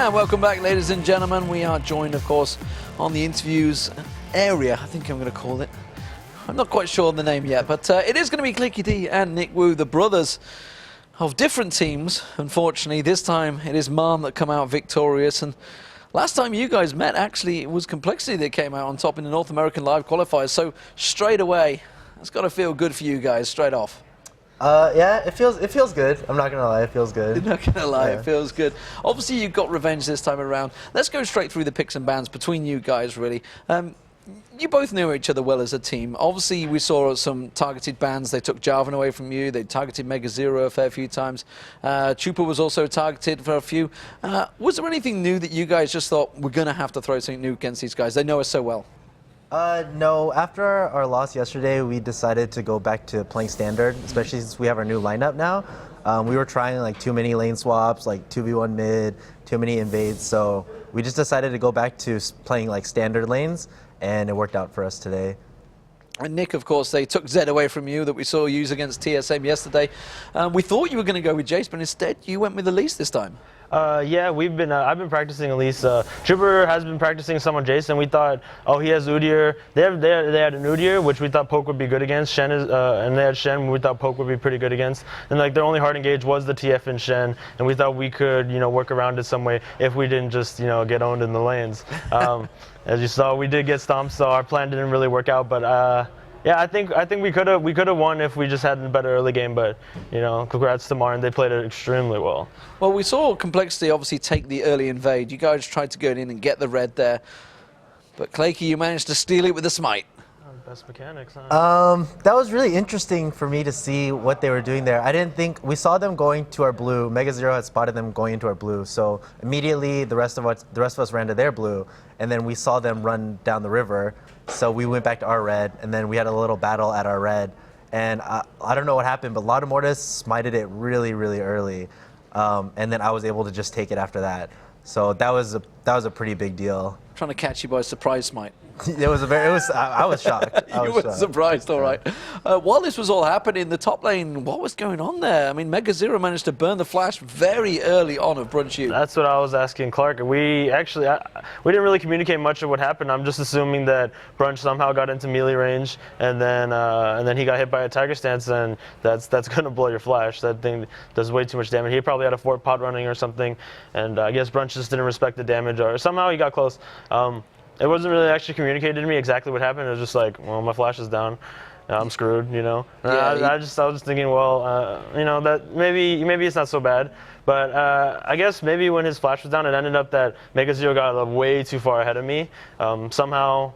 And welcome back, ladies and gentlemen. We are joined, of course, on the interviews area, I think I'm going to call it. I'm not quite sure on the name yet, but it is going to be Clicky D and Nick Wu, the brothers of different teams. Unfortunately, this time it is Marm that come out victorious. And last time you guys met, actually, it was Complexity that came out on top in the North American Live qualifiers. So straight away, it's got to feel good for you guys, straight off. Yeah, it feels good. I'm not gonna lie, it feels good. You're not gonna lie, It feels good. Obviously, you've got revenge this time around. Let's go straight through the picks and bans between you guys, really. You both knew each other well as a team. Obviously, we saw some targeted bans. They took Jarvan away from you. They targeted Mega Zero a fair few times. Chupa was also targeted for a few. Was there anything new that you guys just thought, we're gonna have to throw something new against these guys? They know us so well. No, after our loss yesterday, we decided to go back to playing standard, especially since we have our new lineup now. We were trying like too many lane swaps, like 2v1 mid, too many invades, so we just decided to go back to playing like standard lanes, and it worked out for us today. And Nick, of course, they took Zed away from you that we saw use against TSM yesterday. We thought you were going to go with Jace, but instead you went with Elise this time. Yeah, I've been practicing Elise. Trooper has been practicing some on Jason. We thought, oh, he has Udyr. They had an Udyr, which we thought Poke would be good against. Shen is, and they had Shen, we thought Poke would be pretty good against. And like their only hard engage was the TF and Shen, and we thought we could, work around it some way if we didn't just, get owned in the lanes. As you saw, we did get stomped, so our plan didn't really work out. But yeah, I think we could have won if we just had a better early game, but congrats to Martin. They played it extremely well. Well, we saw Complexity obviously take the early invade. You guys tried to go in and get the red there, but Claky, you managed to steal it with the smite. Best mechanics, huh? That was really interesting for me to see what they were doing there. I didn't think we saw them going to our blue. Mega Zero had spotted them going into our blue, so immediately the rest of us ran to their blue, and then we saw them run down the river. So we went back to our red, and then we had a little battle at our red. And I don't know what happened, but Lotta Mortis smited it really, really early. And then I was able to just take it after that. So that was a pretty big deal. Trying to catch you by surprise smite. I was shocked. You were surprised, all right. While this was all happening, the top lane, what was going on there? I mean, Mega Zero managed to burn the flash very early on of Brunch U. That's what I was asking Clark. We didn't really communicate much of what happened. I'm just assuming that Brunch somehow got into melee range, and then he got hit by a Tiger Stance, and that's gonna blow your flash. That thing does way too much damage. He probably had a fort pot running or something, and I guess Brunch just didn't respect the damage, or somehow he got close. It wasn't really actually communicated to me exactly what happened. It was just like, well, my flash is down. I'm screwed, Yeah, I was just thinking, well, that maybe it's not so bad. But I guess maybe when his flash was down, it ended up that Mega Zero got way too far ahead of me. Somehow,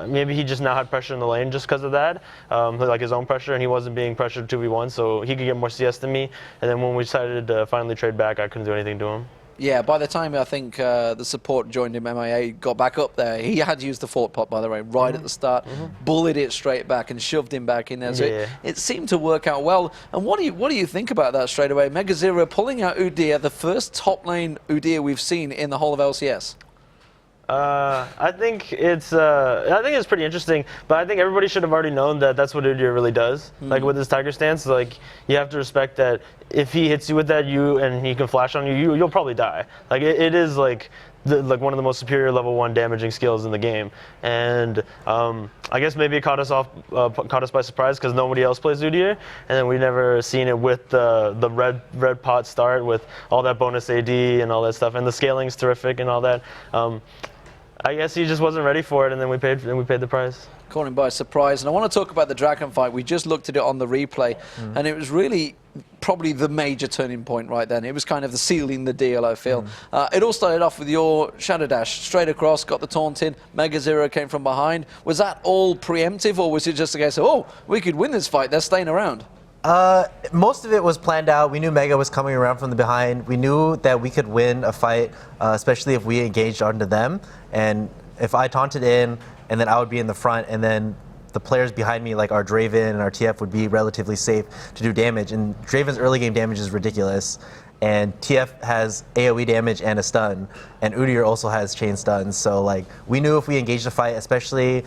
maybe he just now had pressure in the lane just because of that, like his own pressure, and he wasn't being pressured 2v1, so he could get more CS than me. And then when we decided to finally trade back, I couldn't do anything to him. Yeah, by the time I think the support joined him, MIA got back up there. He had used the fort pot, by the way, right at the start, bullied it straight back and shoved him back in there. So it seemed to work out well. And what do you think about that straight away? Mega Zero pulling out Udyr, the first top lane Udyr we've seen in the whole of LCS. I think it's pretty interesting, but I think everybody should have already known that that's what Udyr really does. Like with his Tiger Stance, like you have to respect that if he hits you with that, and he can flash on you, you'll probably die. Like it is like one of the most superior level 1 damaging skills in the game, and I guess maybe it caught us by surprise because nobody else plays Udyr, and then we never seen it with the red pot start with all that bonus AD and all that stuff, and the scaling's terrific and all that. I guess he just wasn't ready for it, and then we paid the price. Caught him by surprise. And I want to talk about the Dragon fight. We just looked at it on the replay, and it was really probably the major turning point right then. It was kind of the sealing the deal, I feel. It all started off with your Shadow Dash, straight across, got the taunt in, Mega Zero came from behind. Was that all preemptive, or was it just a case of, oh, we could win this fight, they're staying around? Most of it was planned out. We knew Mega was coming around from the behind. We knew that we could win a fight, especially if we engaged onto them. And if I taunted in, and then I would be in the front, and then the players behind me, like our Draven and our TF, would be relatively safe to do damage. And Draven's early game damage is ridiculous. And TF has AoE damage and a stun, and Udyr also has chain stuns. So like we knew if we engaged the fight, especially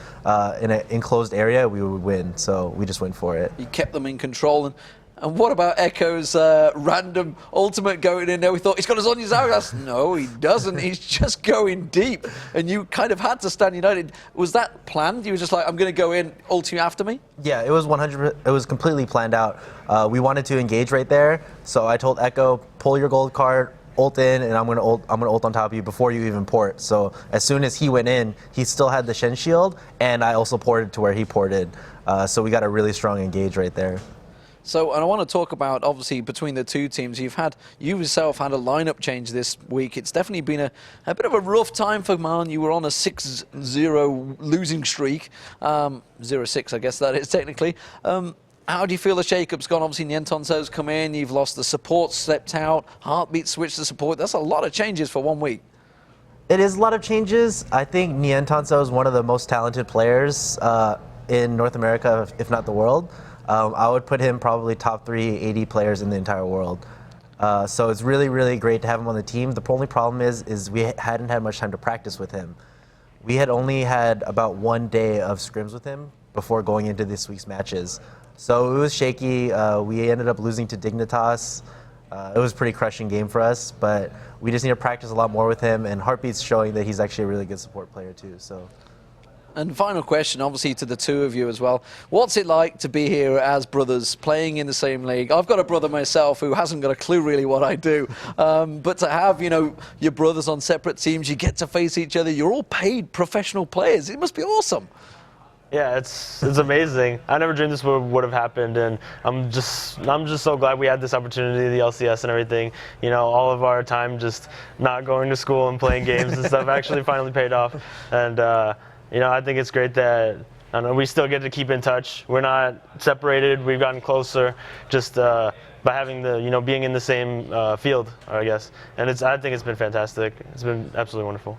in an enclosed area, we would win. So we just went for it. You kept them in control. And And what about Echo's random ultimate going in there? We thought he's got Azonya's hourglass. No, he doesn't. He's just going deep. And you kind of had to stand united. Was that planned? You were just like, I'm going to go in, ult you after me? Yeah, it was 100. It was completely planned out. We wanted to engage right there, so I told Echo, pull your gold card, ult in, and I'm gonna ult on top of you before you even port. So as soon as he went in, he still had the Shen shield, and I also ported to where he ported. So we got a really strong engage right there. So, and I want to talk about, obviously, between the two teams, you yourself had a lineup change this week. It's definitely been a bit of a rough time for Man. You were on a 6-0 losing streak, 0-6, I guess that is technically. How do you feel the shake-up's gone? Obviously, Nientonso's come in, you've lost the support, stepped out, Heartbeat switched to support. That's a lot of changes for 1 week. It is a lot of changes. I think Nientonso is one of the most talented players in North America, if not the world. I would put him probably top 3 AD players in the entire world. So it's really, really great to have him on the team. The only problem is we hadn't had much time to practice with him. We had only had about 1 day of scrims with him before going into this week's matches. So it was shaky. We ended up losing to Dignitas. It was a pretty crushing game for us, but we just need to practice a lot more with him, and Heartbeat's showing that he's actually a really good support player too. So. And final question, obviously, to the two of you as well. What's it like to be here as brothers, playing in the same league? I've got a brother myself who hasn't got a clue really what I do. But to have, your brothers on separate teams, you get to face each other. You're all paid professional players. It must be awesome. Yeah, it's amazing. I never dreamed this would have happened, and I'm just so glad we had this opportunity, the LCS and everything. All of our time just not going to school and playing games and stuff actually finally paid off. And I think it's great that we still get to keep in touch. We're not separated. We've gotten closer just by having being in the same field, I guess. And I think it's been fantastic. It's been absolutely wonderful.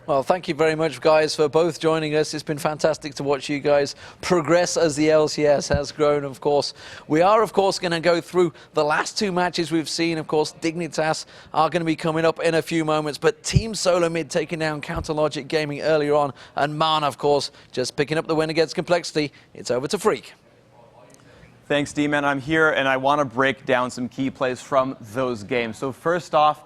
Well, thank you very much, guys, for both joining us. It's been fantastic to watch you guys progress as the LCS has grown, of course. We are, of course, going to go through the last 2 matches we've seen. Of course, Dignitas are going to be coming up in a few moments, but Team Solo Mid taking down Counter Logic Gaming earlier on, and Man, of course, just picking up the win against Complexity. It's over to Freak. Thanks, D-Man. I'm here, and I want to break down some key plays from those games. So first off,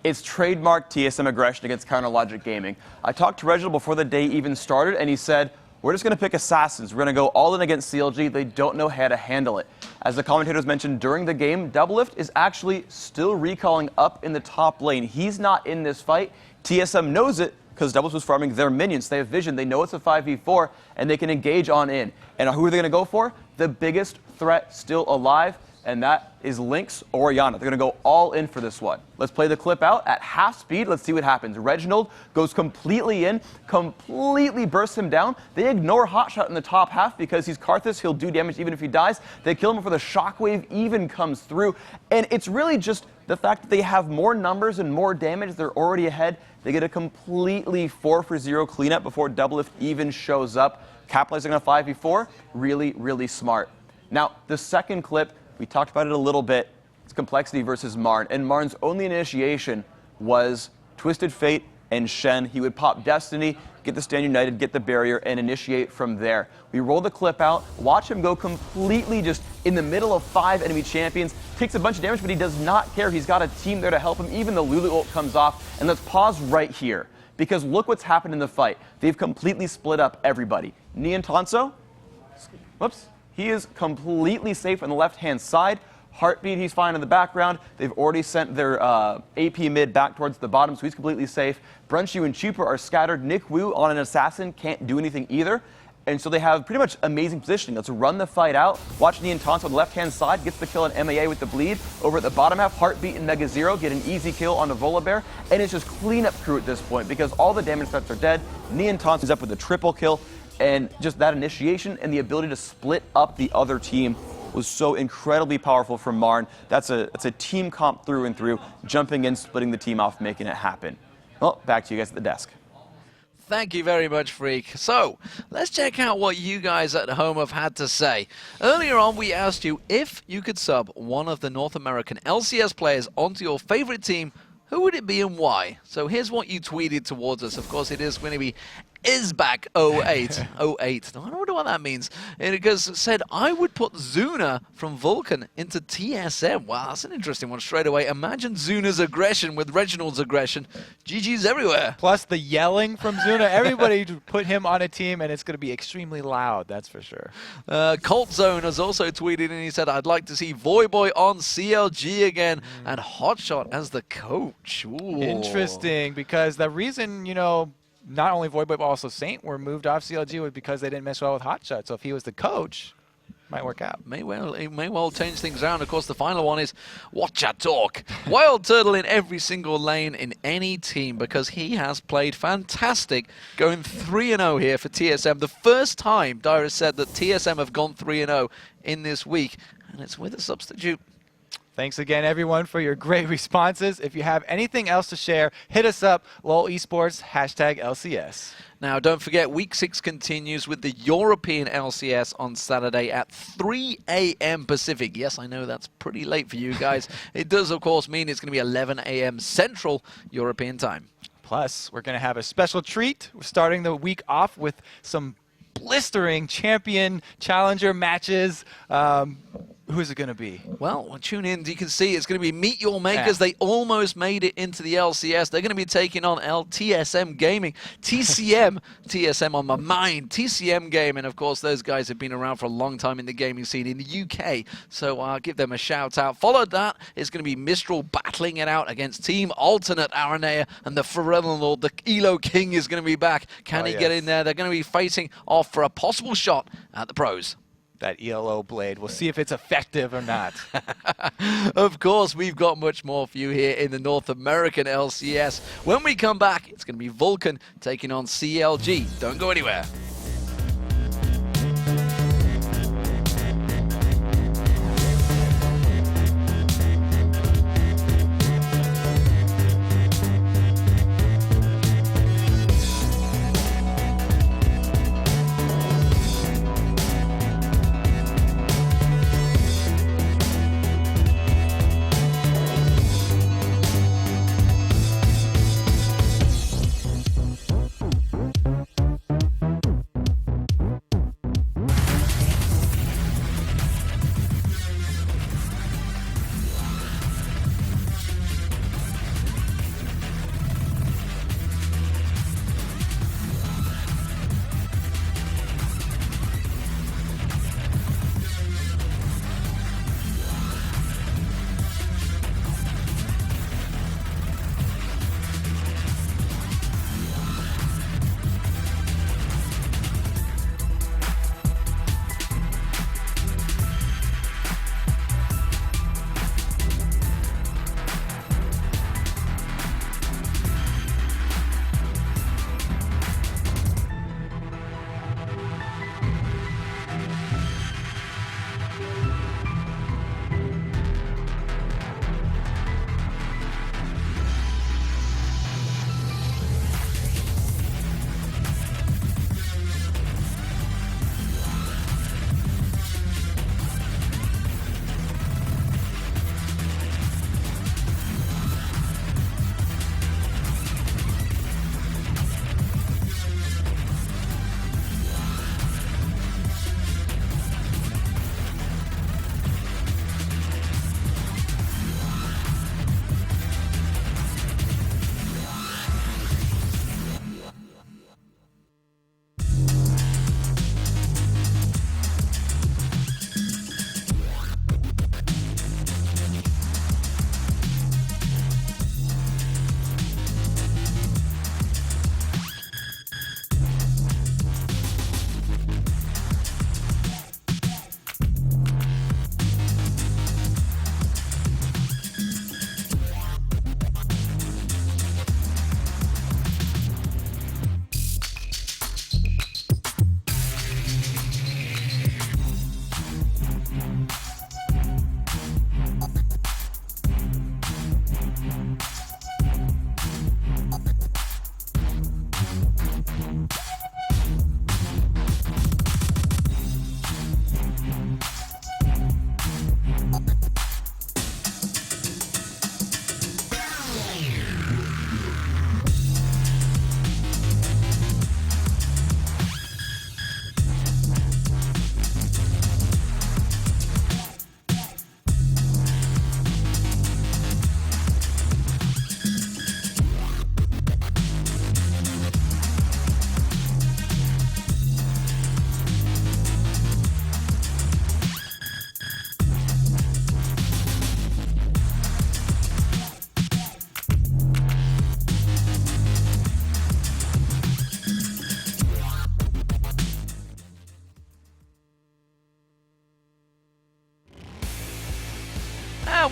it's trademark TSM aggression against Counter Logic Gaming. I talked to Reginald before the day even started, and he said, we're just going to pick Assassins. We're going to go all in against CLG. They don't know how to handle it. As the commentators mentioned during the game, Doublelift is actually still recalling up in the top lane. He's not in this fight. TSM knows it because Doublelift was farming their minions. They have vision. They know it's a 5v4, and they can engage on in. And who are they going to go for? The biggest threat still alive, and that is Lynx or Yana. They're going to go all in for this one. Let's play the clip out at half speed. Let's see what happens. Reginald goes completely in, completely bursts him down. They ignore Hotshot in the top half because he's Karthus. He'll do damage even if he dies. They kill him before the shockwave even comes through. And it's really just the fact that they have more numbers and more damage. They're already ahead. They get a completely 4-for-0 cleanup before Doublelift even shows up. Capitalizing on a 5v4, really, really smart. Now, the second clip, we talked about it a little bit. It's Complexity versus Marn. And Marn's only initiation was Twisted Fate and Shen. He would pop Destiny, get the Stand United, get the barrier, and initiate from there. We roll the clip out, watch him go completely just in the middle of 5 enemy champions, takes a bunch of damage, but he does not care. He's got a team there to help him. Even the Lulu ult comes off. And let's pause right here, because look what's happened in the fight. They've completely split up everybody. Nientonso, whoops. He is completely safe on the left-hand side. Heartbeat, he's fine in the background. They've already sent their AP mid back towards the bottom, so he's completely safe. Brunchy and Chupa are scattered. Nick Wu on an assassin can't do anything either. And so they have pretty much amazing positioning. Let's run the fight out. Watch Nientonso on the left-hand side, gets the kill on MAA with the bleed. Over at the bottom half, Heartbeat and Mega Zero get an easy kill on the Volibear. And it's just cleanup crew at this point because all the damage threats are dead. Nientonso's up with a triple kill. And just that initiation and the ability to split up the other team was so incredibly powerful from Marn. That's a team comp through and through, jumping in, splitting the team off, making it happen. Well, back to you guys at the desk. Thank you very much, Freak. So, let's check out what you guys at home have had to say. Earlier on, we asked you if you could sub one of the North American LCS players onto your favorite team, who would it be and why? So here's what you tweeted towards us. Of course, it is going to be is back 08. 08. I wonder what that means. And it goes, said, I would put Zuna from Vulcan into TSM. Wow, that's an interesting one straight away. Imagine Zuna's aggression with Reginald's aggression. GG's everywhere. Plus the yelling from Zuna. Everybody put him on a team, and it's going to be extremely loud, that's for sure. Colt Zone has also tweeted, and he said, I'd like to see Voyboy on CLG again and Hotshot as the coach. Ooh. Interesting, because the reason, you know, not only Voidboy but also Saint were moved off CLG was because they didn't mess well with Hotshot. So if he was the coach, might work out. It may well change things around. Of course, the final one is Watch Ya Talk. Wild Turtle in every single lane in any team because he has played fantastic, going 3-0 here for TSM. The first time Dyrus said that TSM have gone 3-0 in this week, and it's with a substitute. Thanks again, everyone, for your great responses. If you have anything else to share, hit us up, LOL Esports, #LCS. Now, don't forget, Week 6 continues with the European LCS on Saturday at 3 a.m. Pacific. Yes, I know that's pretty late for you guys. It does, of course, mean it's going to be 11 a.m. Central European time. Plus, we're going to have a special treat. We're starting the week off with some blistering champion challenger matches. Who is it going to be? Well, tune in. You can see it's going to be Meet Your Makers. They almost made it into the LCS. They're going to be taking on TSM Gaming. TSM on my mind. TCM Gaming. Of course, those guys have been around for a long time in the gaming scene in the UK. So I'll give them a shout out. Followed that is going to be Mistral battling it out against Team Alternate Aranea. And the Pharrell Lord, the Elo King, is going to be back. Can he get in there? They're going to be facing off for a possible shot at the pros. That ELO blade. We'll see if it's effective or not. Of course, we've got much more for you here in the North American LCS. When we come back, it's going to be Vulcan taking on CLG. Don't go anywhere.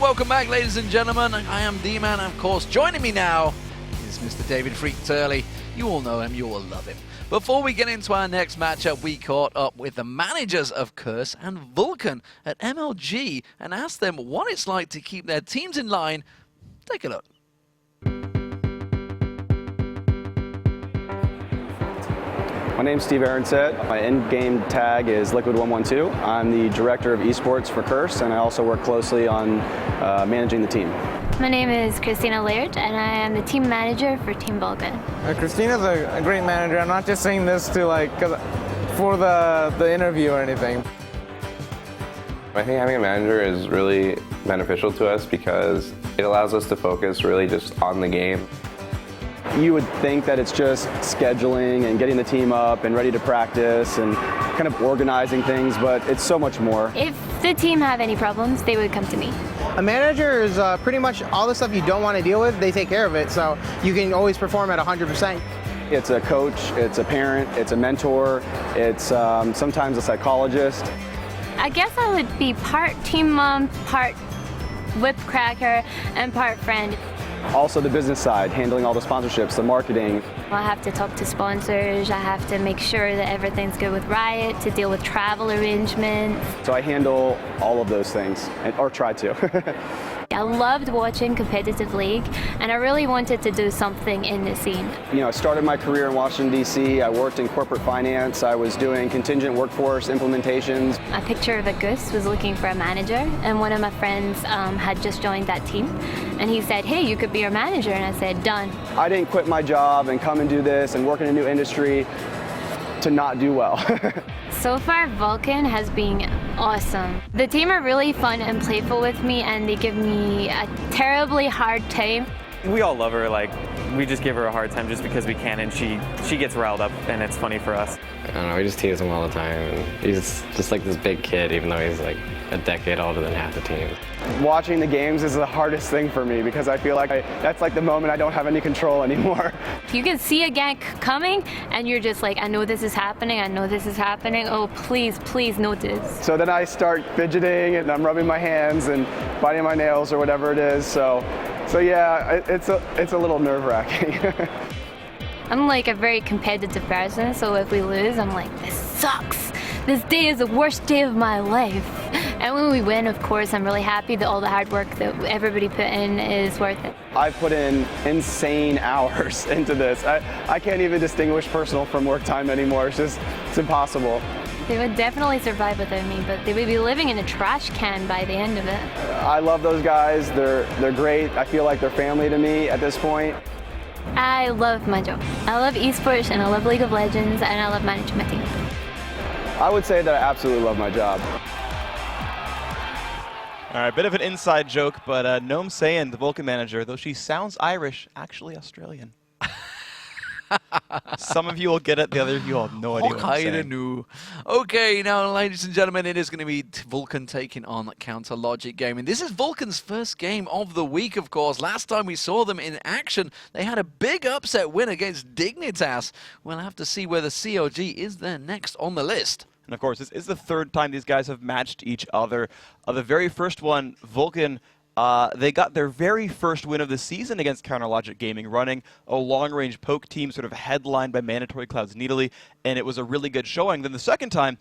welcome back, ladies and gentlemen. I am D-Man, and of course, joining me now is Mr. David Freak Turley. You all know him, you all love him. Before we get into our next matchup, we caught up with the managers of Curse and Vulcan at MLG and asked them what it's like to keep their teams in line. Take a look. My name's Steve Aronset. My in-game tag is Liquid112. I'm the director of Esports for Curse, and I also work closely on managing the team. My name is Christina Laird, and I am the team manager for Team Vulcan. Christina's a great manager. I'm not just saying this to for the interview or anything. I think having a manager is really beneficial to us because it allows us to focus really just on the game. You would think that it's just scheduling and getting the team up and ready to practice and kind of organizing things, but it's so much more. If the team have any problems, they would come to me. A manager is pretty much all the stuff you don't want to deal with, they take care of it, so you can always perform at 100%. It's a coach, it's a parent, it's a mentor, it's sometimes a psychologist. I guess I would be part team mom, part whip cracker, and part friend. Also the business side, handling all the sponsorships, the marketing. I have to talk to sponsors, I have to make sure that everything's good with Riot, to deal with travel arrangements. So I handle all of those things, or try to. I loved watching competitive league, and I really wanted to do something in the scene. You know, I started my career in Washington, D.C. I worked in corporate finance. I was doing contingent workforce implementations. A picture of a Gus was looking for a manager, and one of my friends had just joined that team, and he said, hey, you could be our manager, and I said, done. I didn't quit my job and come and do this and work in a new industry to not do well. So far, Vulcan has been awesome. The team are really fun and playful with me, and they give me a terribly hard time. We all love her, we just give her a hard time just because we can, and she gets riled up, and it's funny for us. I don't know, we just tease him all the time. And he's just like this big kid, even though he's like a decade older than half the team. Watching the games is the hardest thing for me because I feel like that's like the moment I don't have any control anymore. You can see a gank coming, and you're just like, I know this is happening, I know this is happening, oh please, please notice. So then I start fidgeting and I'm rubbing my hands and biting my nails or whatever it is. So yeah, it's a little nerve-wracking. I'm like a very competitive person, so if we lose, I'm like, this sucks. This day is the worst day of my life. And when we win, of course, I'm really happy that all the hard work that everybody put in is worth it. I've put in insane hours into this. I can't even distinguish personal from work time anymore. It's impossible. They would definitely survive without me, but they would be living in a trash can by the end of it. I love those guys. They're great. I feel like they're family to me at this point. I love my job. I love esports, and I love League of Legends, and I love managing my team. I would say that I absolutely love my job. All right, bit of an inside joke, but Gnome Sayin, the Vulcan manager, though she sounds Irish, actually Australian. Some of you will get it, the other of you will have no idea what I'm saying. Okay, now, ladies and gentlemen, it is going to be Vulcan taking on Counter Logic Gaming. This is Vulcan's first game of the week, of course. Last time we saw them in action, they had a big upset win against Dignitas. We'll have to see whether CLG is there next on the list. And of course, this is the third time these guys have matched each other. The very first one, Vulcan, they got their very first win of the season against Counter Logic Gaming, running a long-range poke team sort of headlined by Mandatory Clouds Needly, and it was a really good showing. Then the second time,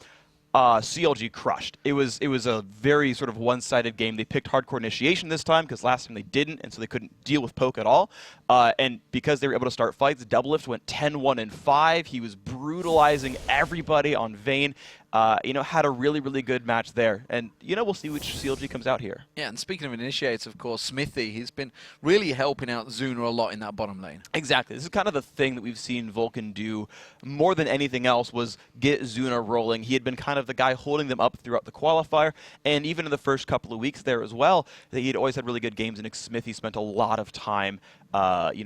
CLG crushed. It was a very sort of one-sided game. They picked hardcore initiation this time because last time they didn't, and so they couldn't deal with poke at all. And because they were able to start fights, Doublelift went 10-1-5. He was brutalizing everybody on Vayne. Had a really, really good match there. And, we'll see which CLG comes out here. Yeah, and speaking of initiates, of course, Smithy, he's been really helping out Zuna a lot in that bottom lane. Exactly. This is kind of the thing that we've seen Vulcan do more than anything else was get Zuna rolling. He had been kind of the guy holding them up throughout the qualifier, and even in the first couple of weeks there as well, he had always had really good games, and Smithy spent a lot of time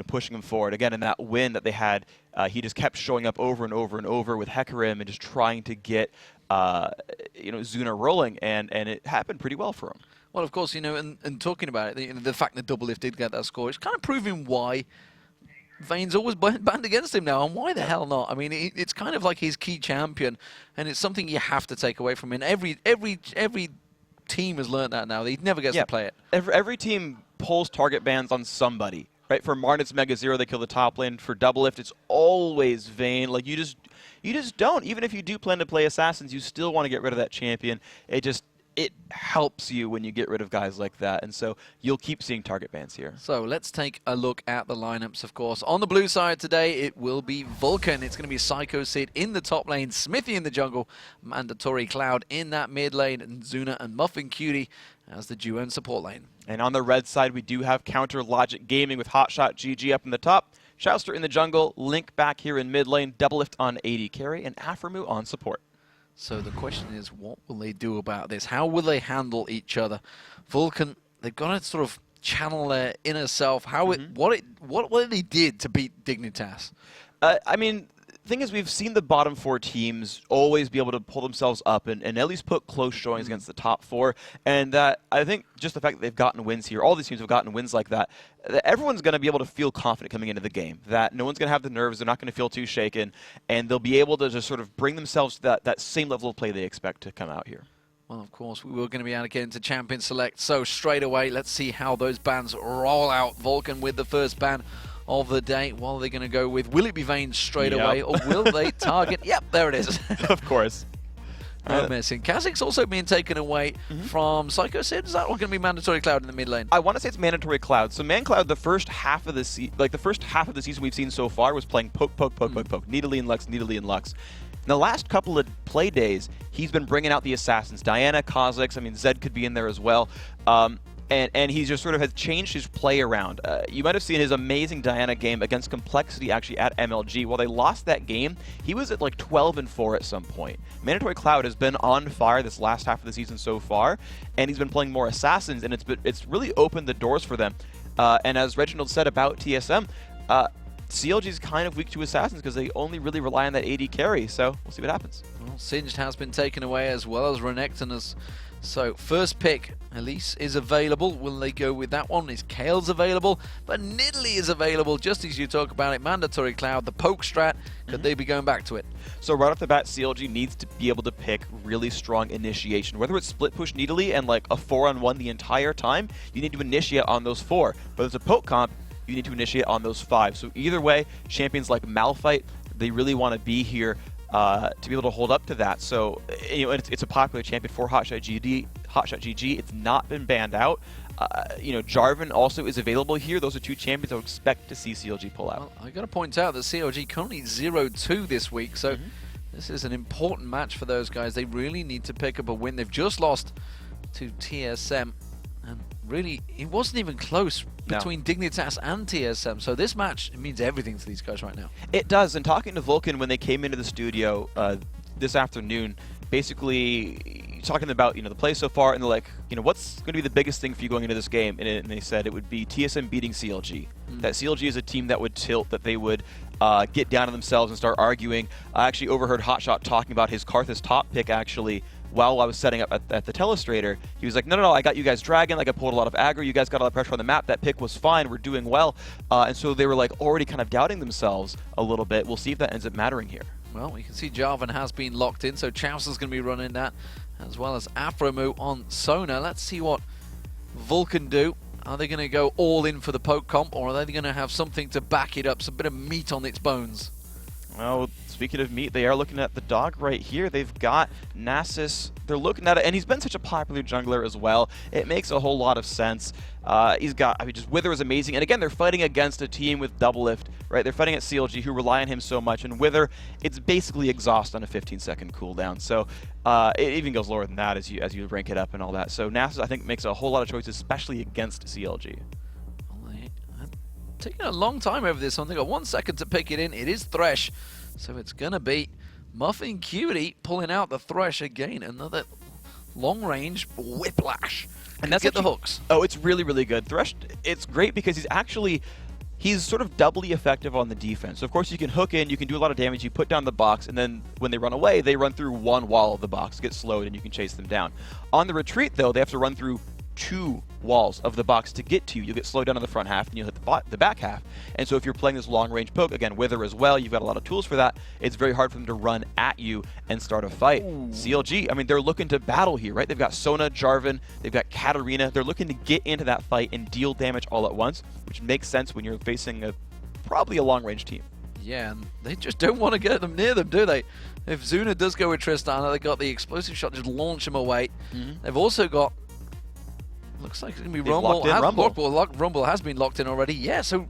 pushing him forward. Again, in that win that they had, he just kept showing up over and over and over with Hecarim and just trying to get Zuna rolling, and it happened pretty well for him. Well, of course, and talking about it, the fact that Doublelift did get that score, it's kind of proving why Vayne's always banned against him now, and why the hell not? I mean, it's kind of like his key champion, and it's something you have to take away from him. Every team has learned that now. He never gets to play it. Every team pulls target bans on somebody, right? For Martin, it's Mega Zero, they kill the top lane. For Doublelift, it's always Vayne. Like, you just don't. Even if you do plan to play Assassins, you still want to get rid of that champion. It helps you when you get rid of guys like that, and so you'll keep seeing target bans here. So let's take a look at the lineups, of course. On the blue side today, it will be Vulcan. It's going to be Psycho Sid in the top lane, Smithy in the jungle, Mandatory Cloud in that mid lane, and Zuna and Muffin Cutie as the duo and support lane. And on the red side, we do have Counter Logic Gaming with Hotshot GG up in the top, Shouster in the jungle, Link back here in mid lane, Doublelift on AD carry, and Aframu on support. So the question is, what will they do about this? How will they handle each other? Vulcan, they've got to sort of channel their inner self. What they did to beat Dignitas. I mean, the thing is, we've seen the bottom 4 teams always be able to pull themselves up and at least put close showings against the top 4. And I think just the fact that they've gotten wins here, all these teams have gotten wins like that everyone's going to be able to feel confident coming into the game, that no one's going to have the nerves, they're not going to feel too shaken, and they'll be able to just sort of bring themselves to that same level of play they expect to come out here. Well, of course, we were going to be able to get into Champion Select, so straight away, let's see how those bans roll out. Vulcan with the first ban of the day. What are they going to go with? Will it be Vayne straight away, or will they target? Yep, there it is. Of course. No missing. Kha'Zix's also being taken away from Psycho Sid. Is that all going to be Mandatory Cloud in the mid lane? I want to say it's Mandatory Cloud. So Man Cloud, the first half of the season we've seen so far was playing poke, Nidalee and Lux, Nidalee and Lux. In the last couple of play days, he's been bringing out the assassins. Diana, Kha'Zix, I mean, Zed could be in there as well. And he just sort of has changed his play around. You might have seen his amazing Diana game against Complexity actually at MLG. While they lost that game, he was at like 12-4 at some point. Mandatory Cloud has been on fire this last half of the season so far, and he's been playing more assassins, and it's really opened the doors for them. And as Reginald said about TSM, CLG is kind of weak to assassins because they only really rely on that AD carry, so we'll see what happens. Well, Singed has been taken away as well as Renekton. So first pick, Elise is available. Will they go with that one? Is Kale's available? But Nidalee is available, just as you talk about it. Mandatory Cloud, the poke strat, could they be going back to it? So right off the bat, CLG needs to be able to pick really strong initiation. Whether it's split push Nidalee and like a 4-on-1 the entire time, you need to initiate on those 4. Whether it's a poke comp, you need to initiate on those 5. So either way, champions like Malphite, they really want to be here to be able to hold up to that. So it's a popular champion for Hotshot GG. It's not been banned out. Jarvan also is available here. Those are 2 champions I would expect to see CLG pull out. Well, I got to point out that CLG currently 0-2 this week, so this is an important match for those guys. They really need to pick up a win. They've just lost to TSM, and really, it wasn't even close between Dignitas and TSM. So this match, it means everything to these guys right now. It does. And talking to Vulcan when they came into the studio this afternoon, basically talking about the play so far, and they're like, what's going to be the biggest thing for you going into this game? And they said it would be TSM beating CLG. That CLG is a team that would tilt, that they would get down on themselves and start arguing. I actually overheard Hotshot talking about his Karthus top pick actually while I was setting up at the telestrator. He was like, no, I got you guys dragging, like I pulled a lot of aggro, you guys got a lot of pressure on the map, that pick was fine, we're doing well. And so they were like already kind of doubting themselves a little bit. We'll see if that ends up mattering here. Well, we can see Jarvan has been locked in, so Chowser's going to be running that, as well as Aframu on Sona. Let's see what Vulcan do. Are they going to go all in for the poke comp, or are they going to have something to back it up, some bit of meat on its bones? Well, speaking of meat, they are looking at the dog right here. They've got Nasus. They're looking at it, and he's been such a popular jungler as well. It makes a whole lot of sense. He's got, just Wither is amazing. And again, they're fighting against a team with Doublelift, right? They're fighting at CLG, who rely on him so much. And Wither, it's basically exhaust on a 15-second cooldown. So it even goes lower than that as you rank it up and all that. So Nasus, I think, makes a whole lot of choices, especially against CLG. Taking a long time over this one. They got 1 second to pick it in. It is Thresh, so it's gonna be Muffin Cutie pulling out the Thresh again. Another long range whiplash. And that's get the hooks. Oh, it's really, really good. Thresh, it's great because he's sort of doubly effective on the defense. So of course you can hook in, you can do a lot of damage, you put down the box, and then when they run away, they run through one wall of the box, get slowed, and you can chase them down. On the retreat though, they have to run through two walls of the box to get to you. You'll get slowed down on the front half, and you'll hit the back half. And so if you're playing this long-range poke, again, Wither as well, you've got a lot of tools for that, it's very hard for them to run at you and start a fight. Ooh. CLG, I mean, they're looking to battle here, right? They've got Sona, Jarvan, they've got Katarina. They're looking to get into that fight and deal damage all at once, which makes sense when you're facing probably a long-range team. Yeah, and they just don't want to get them near them, do they? If Zuna does go with Tristana, they've got the explosive shot, just launch him away. They've also got, looks like it's going to be Rumble. Rumble has been locked in already. Yeah, so,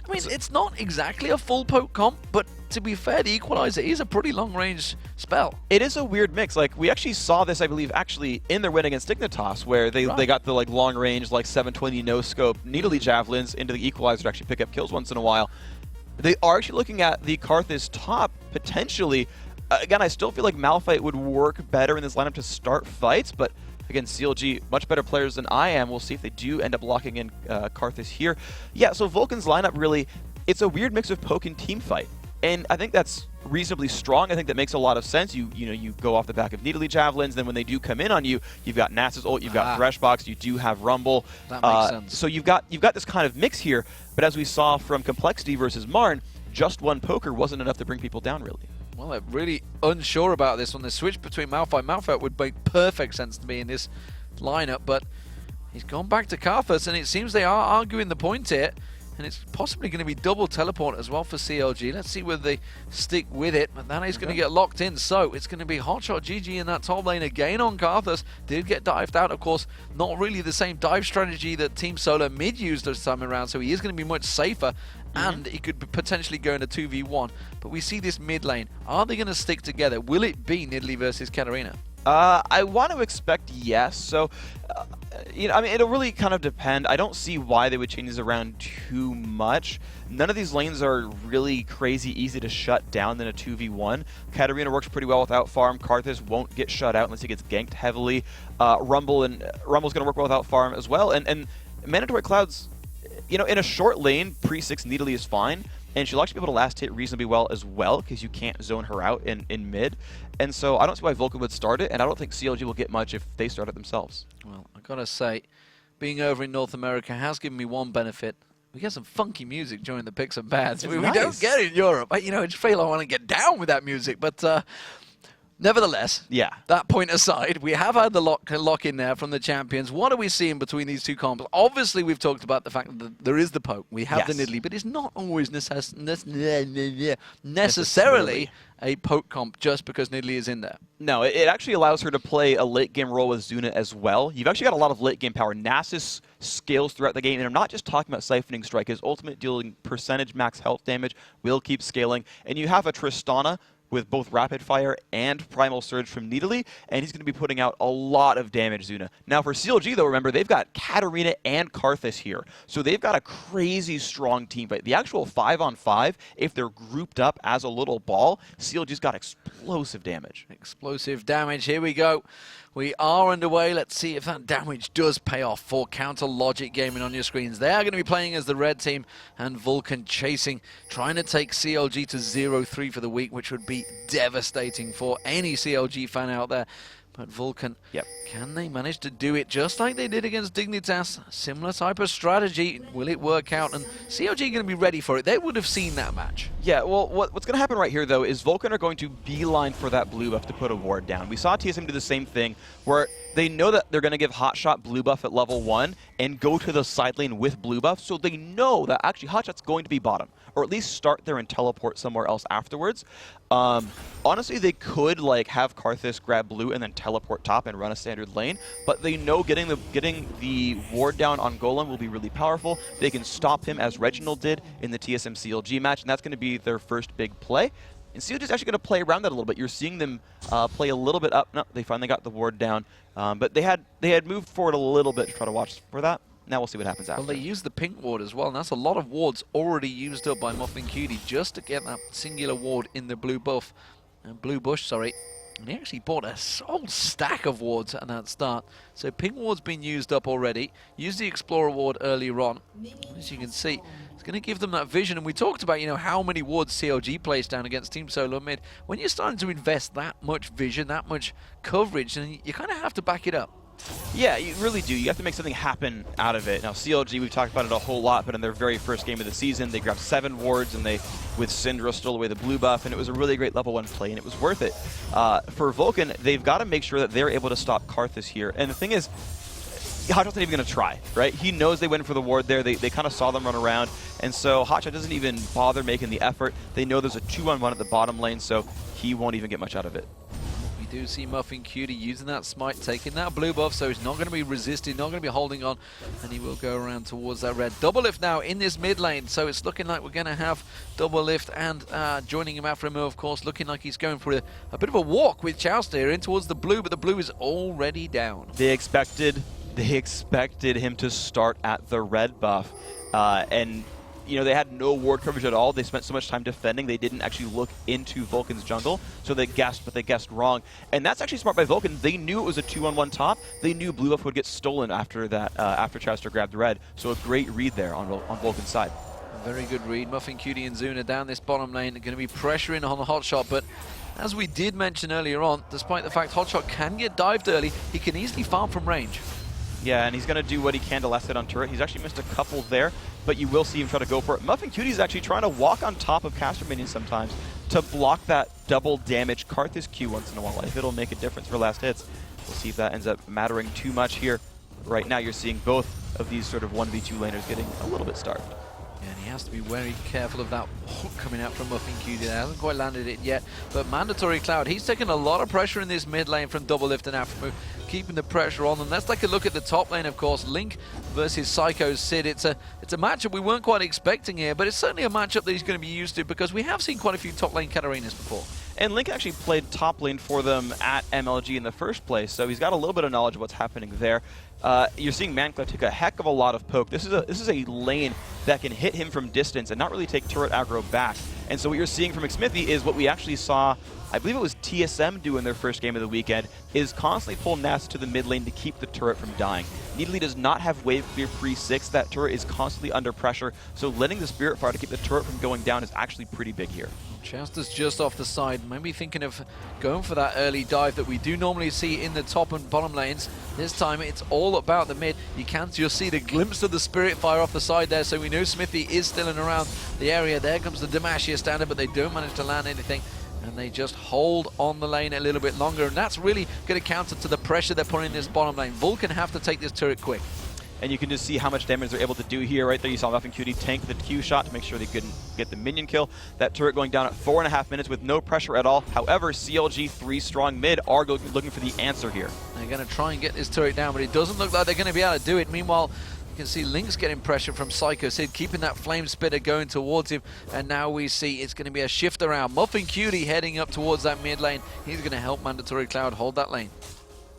I mean, it's not exactly a full poke comp, but to be fair, the Equalizer is a pretty long-range spell. It is a weird mix. Like, we actually saw this, I believe, actually in their win against Dignitas, where they got the like long-range, like 720 no-scope needly javelins into the Equalizer to actually pick up kills once in a while. They are actually looking at the Karthus top, potentially. Again, I still feel like Malphite would work better in this lineup to start fights, but again, CLG, much better players than I am. We'll see if they do end up locking in Karthus here. Yeah, so Vulcan's lineup really, it's a weird mix of poke and team fight. And I think that's reasonably strong. I think that makes a lot of sense. You go off the back of needly javelins, then when they do come in on you, you've got Nasus ult, you've got Threshbox, you do have Rumble. That makes sense. So you've got this kind of mix here, but as we saw from Complexity versus Marn, just one poker wasn't enough to bring people down, really. Well, they're really unsure about this. When they switch between Malphite, Malphite would make perfect sense to me in this lineup, but he's gone back to Karthus, and it seems they are arguing the point here, and it's possibly going to be double teleport as well for CLG. Let's see whether they stick with it, but that is going to get locked in, so it's going to be Hotshot GG in that top lane again on Karthus. Did get dived out, of course, not really the same dive strategy that Team Solar mid used this time around, so he is going to be much safer, and he could potentially go into 2v1. But we see this mid lane. Are they going to stick together? Will it be Nidalee versus Katarina? I want to expect yes. So, I mean, it'll really kind of depend. I don't see why they would change this around too much. None of these lanes are really crazy easy to shut down than a 2v1. Katarina works pretty well without farm. Karthus won't get shut out unless he gets ganked heavily. Rumble's going to work well without farm as well. And Mandatory Clouds, in a short lane, pre-6 Nidalee is fine. And she'll actually be able to last hit reasonably well as well, because you can't zone her out in mid. And so I don't see why Vulcan would start it, and I don't think CLG will get much if they start it themselves. Well, I gotta say, being over in North America has given me one benefit. We get some funky music during the picks and bans. We don't get it in Europe. I just feel I want to get down with that music, but nevertheless, that point aside, we have had the lock in there from the champions. What are we seeing between these two comps? Obviously, we've talked about the fact that there is the poke. We have the Nidalee, but it's not always necessarily a poke comp just because Nidalee is in there. No, it actually allows her to play a late game role with Zuna as well. You've actually got a lot of late game power. Nasus scales throughout the game, and I'm not just talking about Siphoning Strike. His ultimate dealing percentage max health damage will keep scaling. And you have a Tristana with both Rapid Fire and Primal Surge from Nidalee, and he's going to be putting out a lot of damage, Zuna. Now for CLG, though, remember, they've got Katarina and Karthus here, so they've got a crazy strong team fight. The actual 5-on-5, if they're grouped up as a little ball, CLG's got explosive damage. Explosive damage, here we go. We are underway. Let's see if that damage does pay off for Counter Logic Gaming on your screens. They are going to be playing as the red team, and Vulcan chasing, trying to take CLG to 0-3 for the week, which would be devastating for any CLG fan out there. But Vulcan, can they manage to do it just like they did against Dignitas? Similar type of strategy. Will it work out? And CLG going to be ready for it. They would have seen that match. Yeah, well, what's going to happen right here, though, is Vulcan are going to beeline for that blue buff to put a ward down. We saw TSM do the same thing, where they know that they're going to give Hotshot blue buff at level 1 and go to the side lane with blue buff, so they know that actually Hotshot's going to be bottom, or at least start there and teleport somewhere else afterwards. Honestly, they could have Karthus grab blue and then teleport top and run a standard lane, but they know getting the ward down on Golem will be really powerful. They can stop him as Reginald did in the TSM CLG match, and that's going to be their first big play. And CLG's actually going to play around that a little bit. You're seeing them play a little bit up. No, they finally got the ward down, but they had moved forward a little bit to try to watch for that. Now we'll see what happens after. Well, they used the pink ward as well, and that's a lot of wards already used up by Muffin Cutie just to get that singular ward in the blue buff. Blue bush, sorry. And he actually bought a whole stack of wards at that start. So pink ward's been used up already. Used the Explorer ward earlier on. As you can see, it's going to give them that vision. And we talked about, how many wards CLG plays down against Team Solo mid. When you're starting to invest that much vision, that much coverage, then you kind of have to back it up. Yeah, you really do. You have to make something happen out of it. Now, CLG, we've talked about it a whole lot, but in their very first game of the season, they grabbed 7 wards, and they, with Syndra, stole away the blue buff, and it was a really great level 1 play, and it was worth it. For Vulcan, they've got to make sure that they're able to stop Karthus here. And the thing is, Hotshot's not even going to try, right? He knows they went for the ward there. They kind of saw them run around, and so Hotshot doesn't even bother making the effort. They know there's a 2-on-1 at the bottom lane, so he won't even get much out of it. We do see Muffin Cutie using that smite, taking that blue buff, so he's not going to be resisting, not going to be holding on, and he will go around towards that red. Double lift now in this mid lane, so it's looking like we're going to have double lift, and joining him after him, of course, looking like he's going for a bit of a walk with Chowster in towards the blue, but the blue is already down. They expected him to start at the red buff, and you know, they had no ward coverage at all. They spent so much time defending, they didn't actually look into Vulcan's jungle, so they guessed, but they guessed wrong. And that's actually smart by Vulcan. They knew it was a 2-on-1 top. They knew blue buff would get stolen after that, after Chowster grabbed red. So a great read there on Vulcan's side. Very good read. Muffin Cutie and Zuna down this bottom lane are going to be pressuring on the Hotshot, but as we did mention earlier on, despite the fact Hotshot can get dived early, he can easily farm from range. Yeah, and he's going to do what he can to last hit on turret. He's actually missed a couple there, but you will see him try to go for it. Muffin Cutie's actually trying to walk on top of caster minions sometimes to block that double damage Karthus Q once in a while. If it'll make a difference for last hits. We'll see if that ends up mattering too much here. Right now you're seeing both of these sort of 1v2 laners getting a little bit starved. Yeah, and he has to be very careful of that hook coming out from Muffin Cutie. He hasn't quite landed it yet, but Mandatory Cloud, he's taking a lot of pressure in this mid lane from Double Lift and Aftermove, keeping the pressure on them. Let's take a look at the top lane, of course. Link versus Psycho's Sid. It's a matchup we weren't quite expecting here, but it's certainly a matchup that he's going to be used to because we have seen quite a few top lane Katarinas before. And Link actually played top lane for them at MLG in the first place, so he's got a little bit of knowledge of what's happening there. You're seeing Manclaw take a heck of a lot of poke. This is a lane that can hit him from distance and not really take turret aggro back. And so what you're seeing from McSmithy is what we actually saw, I believe it was TSM do in their first game of the weekend, is constantly pull Nast to the mid lane to keep the turret from dying. Nidalee does not have wave clear pre-6. That turret is constantly under pressure, so letting the Spirit Fire to keep the turret from going down is actually pretty big here. Chowster's just off the side, maybe thinking of going for that early dive that we do normally see in the top and bottom lanes. This time it's all about the mid. You can just see the glimpse of the Spirit Fire off the side there, so we know Smithy is still in around the area. There comes the Demacia standard, but they don't manage to land anything, and they just hold on the lane a little bit longer, and that's really going to counter to the pressure they're putting in this bottom lane. Vulcan have to take this turret quick. And you can just see how much damage they're able to do here. Right there, you saw Muffin Cutie tank the Q shot to make sure they couldn't get the minion kill. That turret going down at 4.5 minutes with no pressure at all. However, CLG 3 strong mid are looking for the answer here. They're going to try and get this turret down, but it doesn't look like they're going to be able to do it. Meanwhile, you can see Link's getting pressure from Psycho Sid, keeping that flame spitter going towards him, and now we see it's going to be a shift around. Muffin Cutie heading up towards that mid lane. He's going to help Mandatory Cloud hold that lane.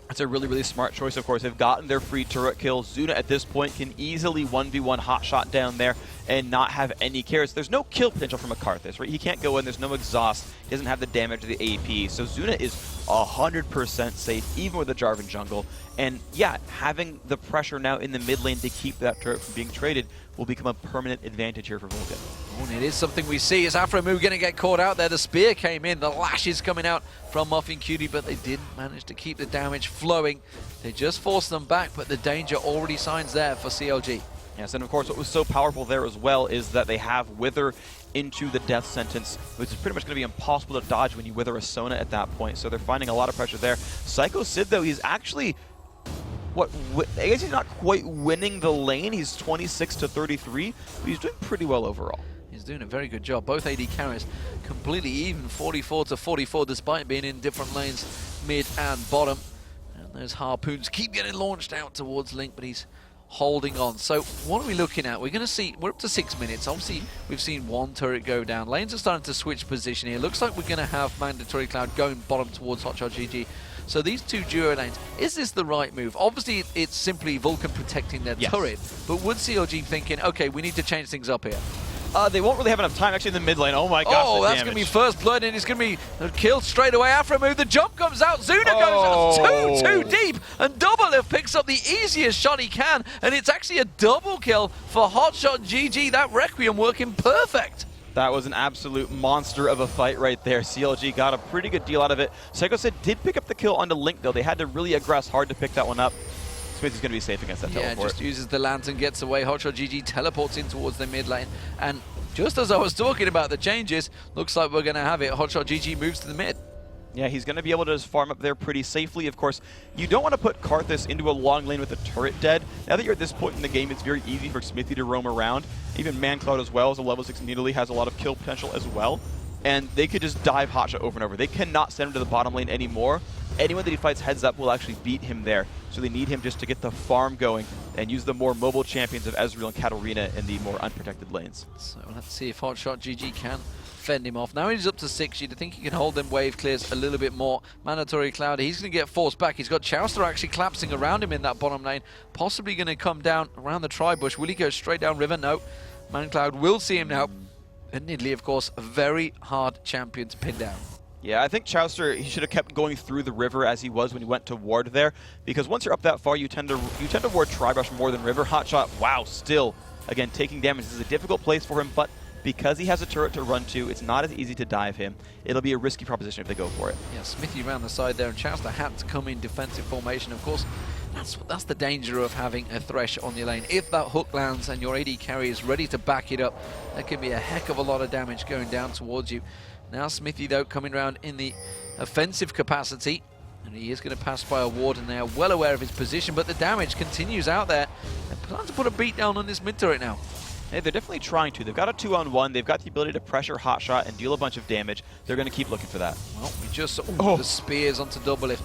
That's a really, really smart choice, of course. They've gotten their free turret kill. Zuna at this point can easily 1v1 Hotshot down there and not have any cares. There's no kill potential from a Karthus, right? He can't go in, there's no exhaust, he doesn't have the damage of the AP. So Zuna is 100% safe, even with the Jarvan jungle. And yeah, having the pressure now in the mid lane to keep that turret from being traded will become a permanent advantage here for Vulcan. Oh, and it is something we see. Is Afromu going to get caught out there? The spear came in, the lash is coming out from Muffin Cutie, but they didn't manage to keep the damage flowing. They just forced them back, but the danger already signs there for CLG. Yes, and of course what was so powerful there as well is that they have Wither into the death sentence, which is pretty much going to be impossible to dodge when you Wither a Sona at that point, so they're finding a lot of pressure there. Psycho Sid, though, he's actually, I guess he's not quite winning the lane. He's 26-33, but he's doing pretty well overall. He's doing a very good job. Both AD carries completely even, 44-44, despite being in different lanes, mid and bottom. And those harpoons keep getting launched out towards Link, but he's holding on. So what are we looking at? We're going to see, we're up to 6 minutes. Obviously, we've seen one turret go down. Lanes are starting to switch position here. Looks like we're going to have Mandatory Cloud going bottom towards Hotshot GG. So these two duo lanes, is this the right move? Obviously, it's simply Vulcan protecting their turret, but would CLG thinking, okay, we need to change things up here? They won't really have enough time actually in the mid lane. Oh my gosh, oh, that's going to be first blood, and it's going to be killed straight away. Afromu, the jump comes out. Zuna goes out too deep, and Double Lift picks up the easiest shot he can, and it's actually a double kill for Hotshot GG. That Requiem working perfect. That was an absolute monster of a fight right there. CLG got a pretty good deal out of it. Psycho Sid did pick up the kill onto Link, though. They had to really aggress hard to pick that one up. Smithy's going to be safe against that teleport. Yeah, just uses the lantern, gets away. Hotshot GG teleports in towards the mid lane. And just as I was talking about the changes, looks like we're going to have it. Hotshot GG moves to the mid. Yeah, he's going to be able to just farm up there pretty safely. Of course, you don't want to put Karthus into a long lane with a turret dead. Now that you're at this point in the game, it's very easy for Smithy to roam around. Even ManCloud as well, as a level 6 immediately, has a lot of kill potential as well. And they could just dive Hotshot over and over. They cannot send him to the bottom lane anymore. Anyone that he fights heads up will actually beat him there. So they need him just to get the farm going and use the more mobile champions of Ezreal and Katarina in the more unprotected lanes. So let's see if Hotshot GG can fend him off. Now he's up to 6. You'd think he can hold them wave clears a little bit more. Mandatory Cloud, he's going to get forced back. He's got Chowster actually collapsing around him in that bottom lane. Possibly going to come down around the tri-bush. Will he go straight down river? No. ManCloud will see him now. And Nidalee, of course, a very hard champion to pin down. Yeah, I think Chowster, he should have kept going through the river as he was when he went to ward there, because once you're up that far, you tend to ward tri-brush more than river. Hotshot, wow, still, again, taking damage. This is a difficult place for him, but because he has a turret to run to, it's not as easy to dive him. It'll be a risky proposition if they go for it. Yeah, Smithy around the side there, and Chowster had to come in defensive formation. Of course, that's the danger of having a Thresh on your lane. If that hook lands and your AD carry is ready to back it up, that can be a heck of a lot of damage going down towards you. Now Smithy, though, coming around in the offensive capacity, and he is going to pass by a ward, and they are well aware of his position, but the damage continues out there. And plan to put a beat down on this mid turret now. Hey, they're definitely trying to. They've got a 2-on-1. They've got the ability to pressure Hotshot and deal a bunch of damage. They're going to keep looking for that. Well, we just saw the spears onto Doublelift.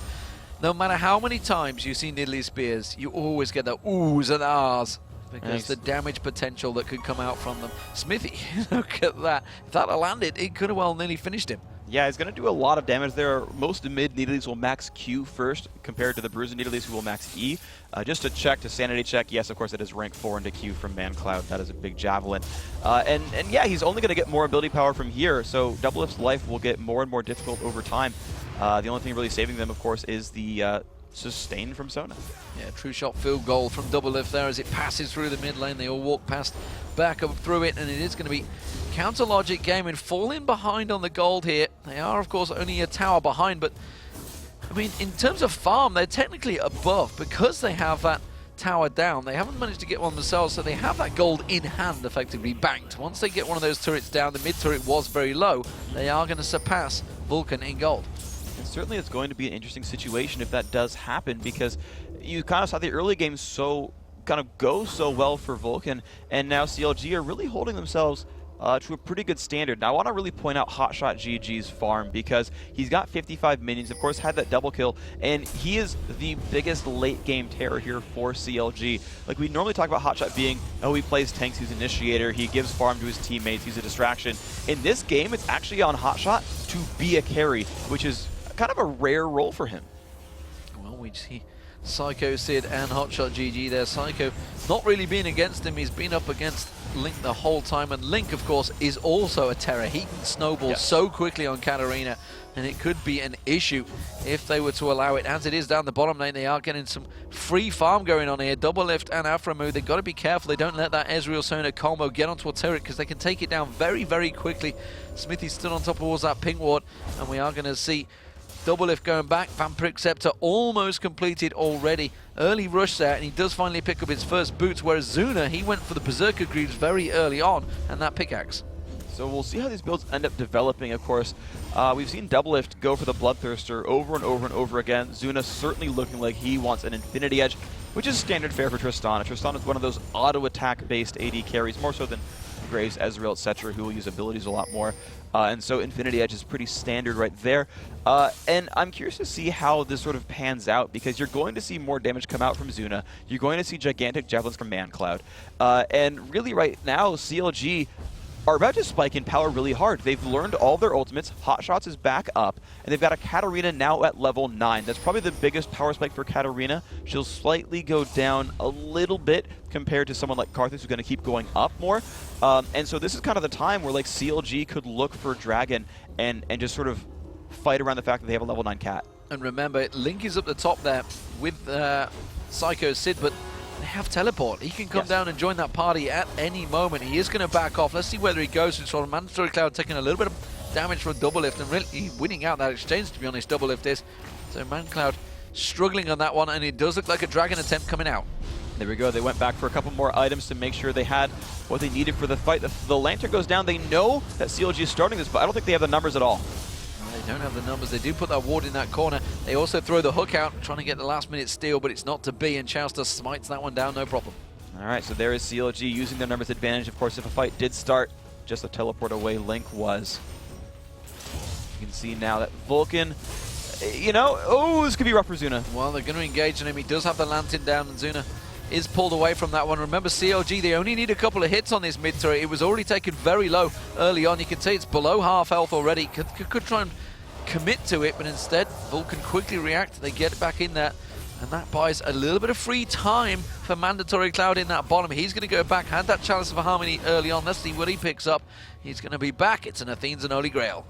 No matter how many times you see Nidalee spears, you always get the oohs and ahs, because the damage potential that could come out from them. Smithy, look at that. If that had landed, it could have well nearly finished him. Yeah, he's going to do a lot of damage there. Most mid Nidalees will max Q first, compared to the Bruiser Nidalees who will max E. Just to check, to sanity check, yes, of course, it is rank 4 into Q from ManCloud. That is a big javelin. And yeah, he's only going to get more ability power from here, so Doublelift's life will get more and more difficult over time. The only thing really saving them, of course, is the sustain from Sona. Yeah, true shot field goal from Doublelift there as it passes through the mid lane. They all walk past, back up through it, and it is going to be counter logic game and falling behind on the gold here. They are, of course, only a tower behind, but I mean, in terms of farm, they're technically above because they have that tower down. They haven't managed to get one themselves, so they have that gold in hand, effectively banked. Once they get one of those turrets down, the mid turret was very low. They are going to surpass Vulcan in gold. And certainly it's going to be an interesting situation if that does happen, because you kind of saw the early game kind of go so well for Vulcan, and now CLG are really holding themselves to a pretty good standard. Now I want to really point out Hotshot GG's farm, because he's got 55 minions, of course had that double kill, and he is the biggest late game terror here for CLG. Like, we normally talk about Hotshot being, oh, he plays tanks, he's initiator, he gives farm to his teammates, he's a distraction. In this game, it's actually on Hotshot to be a carry, which is kind of a rare role for him. Well, we see Psycho Sid and Hotshot GG there. Psycho not really been against him, he's been up against Link the whole time, and Link, of course, is also a terror. He can snowball so quickly on Katarina, and it could be an issue if they were to allow it. As it is down the bottom lane, they are getting some free farm going on here. Doublelift and Aframu, they've got to be careful they don't let that Ezreal Sona combo get onto a turret, because they can take it down very, very quickly. Smithy's still on top towards that pink ward, and we are going to see Doublelift going back. Vampiric Scepter almost completed already. Early rush there, and he does finally pick up his first boots, whereas Zuna, he went for the Berserker Greaves very early on, and that pickaxe. So we'll see how these builds end up developing, of course. We've seen Doublelift go for the Bloodthirster over and over and over again. Zuna certainly looking like he wants an Infinity Edge, which is standard fare for Tristana. Tristana is one of those auto-attack based AD carries, more so than Graves, Ezreal, etc., who will use abilities a lot more. And so Infinity Edge is pretty standard right there. And I'm curious to see how this sort of pans out, because you're going to see more damage come out from Zuna. You're going to see gigantic javelins from ManCloud. And really right now, CLG are about to spike in power really hard. They've learned all their ultimates. Hotshots is back up, and they've got a Katarina now at level 9. That's probably the biggest power spike for Katarina. She'll slightly go down a little bit compared to someone like Karthus, who's going to keep going up more. And so this is kind of the time where like CLG could look for Dragon and just sort of fight around the fact that they have a level 9 cat. And remember, Link is up the top there with Psycho Sid, but They have teleport. He can come Yes. down and join that party at any moment. He is going to back off. Let's see whether he goes. It's sort of Mandatory Cloud taking a little bit of damage from Doublelift and really winning out that exchange, to be honest, Doublelift is. So Man Cloud struggling on that one, and it does look like a Dragon attempt coming out. There we go. They went back for a couple more items to make sure they had what they needed for the fight. The Lantern goes down. They know that CLG is starting this, but I don't think they have the numbers at all. They don't have the numbers. They do put that ward in that corner. They also throw the hook out, trying to get the last-minute steal, but it's not to be, and Chowster smites that one down, no problem. All right, so there is CLG using their numbers advantage. Of course, if a fight did start, just a teleport away Link was. You can see now that Vulcan, you know, oh, this could be rough for Zuna. Well, they're going to engage on him. He does have the Lantern down, and Zuna is pulled away from that one. Remember, CLG, they only need a couple of hits on this mid turret. It was already taken very low early on. You can see it's below half health already. Could try and commit to it, but instead, Vulcan quickly react. They get back in there, and that buys a little bit of free time for Mandatory Cloud in that bottom. He's going to go back, had that Chalice of Harmony early on. Let's see what he picks up. He's going to be back. It's an Athene's and Holy Grail.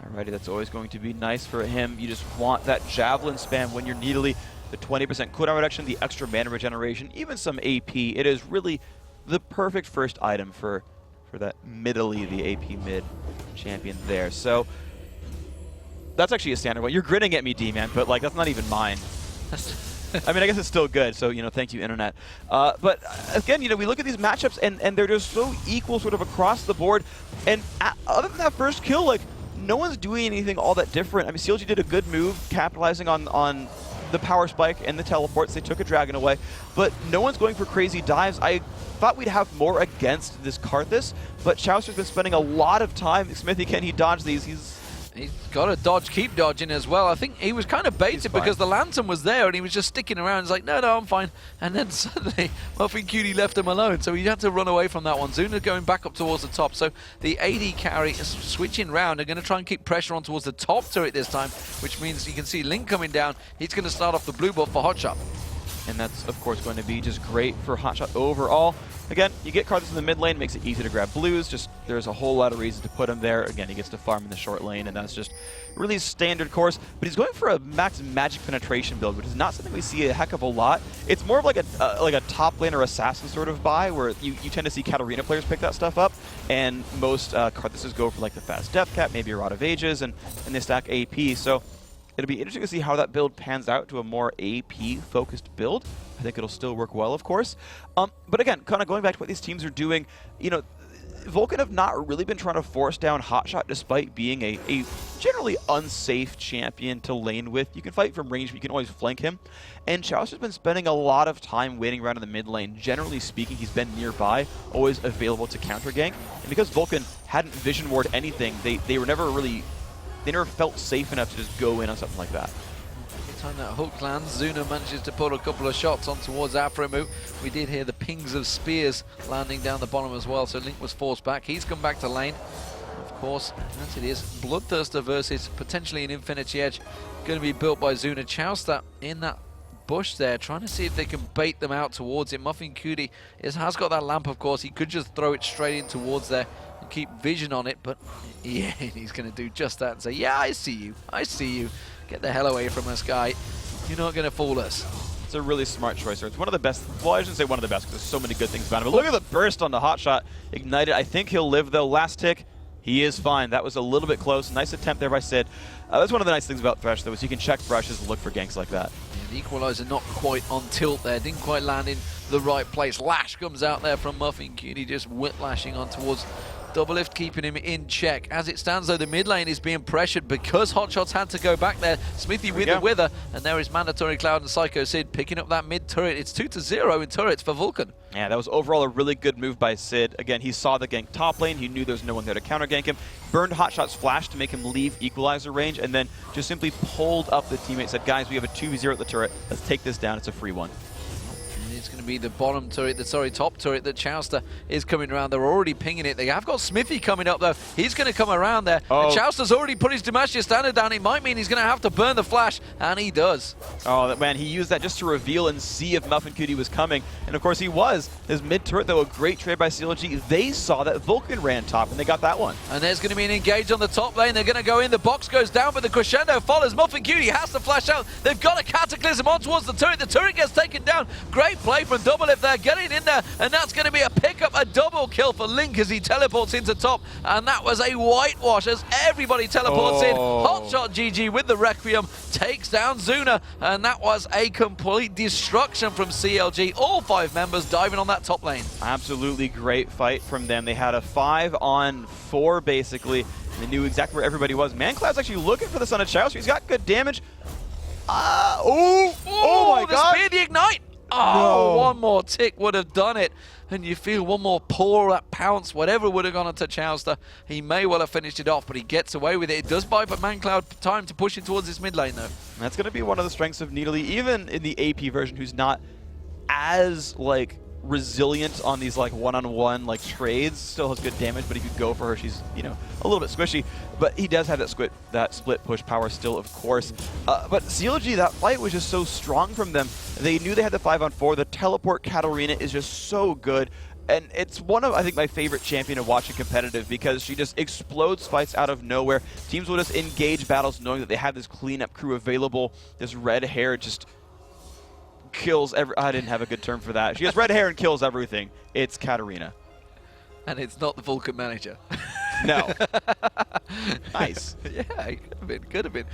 Alrighty, that's always going to be nice for him. You just want that Javelin spam when you're needily. The 20% cooldown reduction, the extra mana regeneration, even some AP. It is really the perfect first item for that middly, the AP mid champion there. So that's actually a standard one. You're grinning at me, D-Man, but like that's not even mine. I mean, I guess it's still good, so, you know, thank you, Internet. But again, you know, we look at these matchups, and they're just so equal sort of across the board. And other than that first kill, like, no one's doing anything all that different. I mean, CLG did a good move, capitalizing on the power spike and the teleports. They took a dragon away, but no one's going for crazy dives. I thought we'd have more against this Karthus, but Chowster's been spending a lot of time. Smithy, can he dodge these? He's got to dodge, keep dodging as well. I think he was kind of baited because the Lantern was there and he was just sticking around. He's like, no, I'm fine. And then suddenly, Muffin Cutie left him alone. So he had to run away from that one. Zuna going back up towards the top. So the AD carry is switching round. They're going to try and keep pressure on towards the top turret this time, which means you can see Link coming down. He's going to start off the blue buff for Hotshot. And that's, of course, going to be just great for Hotshot overall. Again, you get Karthus in the mid lane, makes it easy to grab blues. Just there's a whole lot of reasons to put him there. Again, he gets to farm in the short lane, and that's just really standard course. But he's going for a max magic penetration build, which is not something we see a heck of a lot. It's more of like a top laner assassin sort of buy, where you tend to see Katarina players pick that stuff up, and most Karthuses go for like the fast death cap, maybe a Rod of Ages, and they stack AP. So it'll be interesting to see how that build pans out to a more AP-focused build. I think it'll still work well, of course. But again, kind of going back to what these teams are doing, you know, Vulcan have not really been trying to force down Hotshot despite being a generally unsafe champion to lane with. You can fight from range, but you can always flank him. And Chowster's been spending a lot of time waiting around in the mid lane. Generally speaking, he's been nearby, always available to counter gank. And because Vulcan hadn't vision ward anything, they were never really... They never felt safe enough to just go in on something like that. Every time that hook lands, Zuna manages to put a couple of shots on towards Aphromu. We did hear the pings of spears landing down the bottom as well, so Link was forced back. He's come back to lane. Of course, as it is, Bloodthirster versus potentially an Infinity Edge going to be built by Zuna. Chowster in that bush there, trying to see if they can bait them out towards it. Muffin Cutie has got that lamp, of course. He could just throw it straight in towards there and keep vision on it, but yeah, he's going to do just that and say, yeah, I see you. I see you. Get the hell away from us, guy. You're not going to fool us. It's a really smart choice. It's one of the best. Well, I shouldn't say one of the best because there's so many good things about him. But look at the burst on the Hotshot. Ignited. I think he'll live, though. Last tick. He is fine. That was a little bit close. Nice attempt there by Sid. That's one of the nice things about Thresh, though, is you can check brushes and look for ganks like that. Yeah, the equalizer not quite on tilt there. Didn't quite land in the right place. Lash comes out there from Muffin Cutie, just whiplashing on towards Doublelift, keeping him in check. As it stands, though, the mid lane is being pressured because Hotshot's had to go back there. Smithy with the wither, and there is Mandatory Cloud and Psycho Sid picking up that mid turret. It's 2-0 in turrets for Vulcan. Yeah, that was overall a really good move by Sid. Again, he saw the gank top lane. He knew there was no one there to counter gank him. Burned Hotshot's flash to make him leave equalizer range, and then just simply pulled up the teammate. Said, guys, we have a 2v0 at the turret. Let's take this down. It's a free one. It's going to be the bottom turret, top turret that Chowster is coming around. They're already pinging it. They have got Smithy coming up, though. He's going to come around there. And Chowster's already put his Demacia standard down. It might mean he's going to have to burn the flash, and he does. Oh, man, he used that just to reveal and see if Muffin Cutie was coming. And, of course, he was. His mid-turret, though, a great trade by CLG. They saw that Vulcan ran top, and they got that one. And there's going to be an engage on the top lane. They're going to go in. The box goes down, but the crescendo follows. Muffin Cutie has to flash out. They've got a Cataclysm on towards the turret. The turret gets taken down. Great Great play from Doublelift there, getting in there, and that's going to be a pickup, a double kill for Link as he teleports into top, and that was a whitewash as everybody teleports in. Hotshot GG with the Requiem takes down Zuna, and that was a complete destruction from CLG. All 5 members diving on that top lane. Absolutely great fight from them. They had a 5-on-4 basically. They knew exactly where everybody was. ManCloud's actually looking for the Son of Chowster. He's got good damage. Oh my God. The spear, the ignite. Oh, one more tick would have done it. And you feel one more paw, that pounce, whatever would have gone onto Chowster. He may well have finished it off, but he gets away with it. It does buy but ManCloud time to push him towards his mid lane, though. That's going to be one of the strengths of Nidalee, even in the AP version, who's not as, like, resilient on these like one-on-one like trades. Still has good damage, but if you go for her, she's, you know, a little bit squishy. But he does have that split push power still, of course. But CLG, that fight was just so strong from them. They knew they had the 5-on-4. The teleport Katarina is just so good. And it's one of, I think, my favorite champion to watch in competitive because she just explodes fights out of nowhere. Teams will just engage battles knowing that they have this cleanup crew available. This red hair just kills I didn't have a good term for that. She has red hair and kills everything. It's Katarina. And it's not the Vulcan manager. No. Nice. Yeah, it could have been.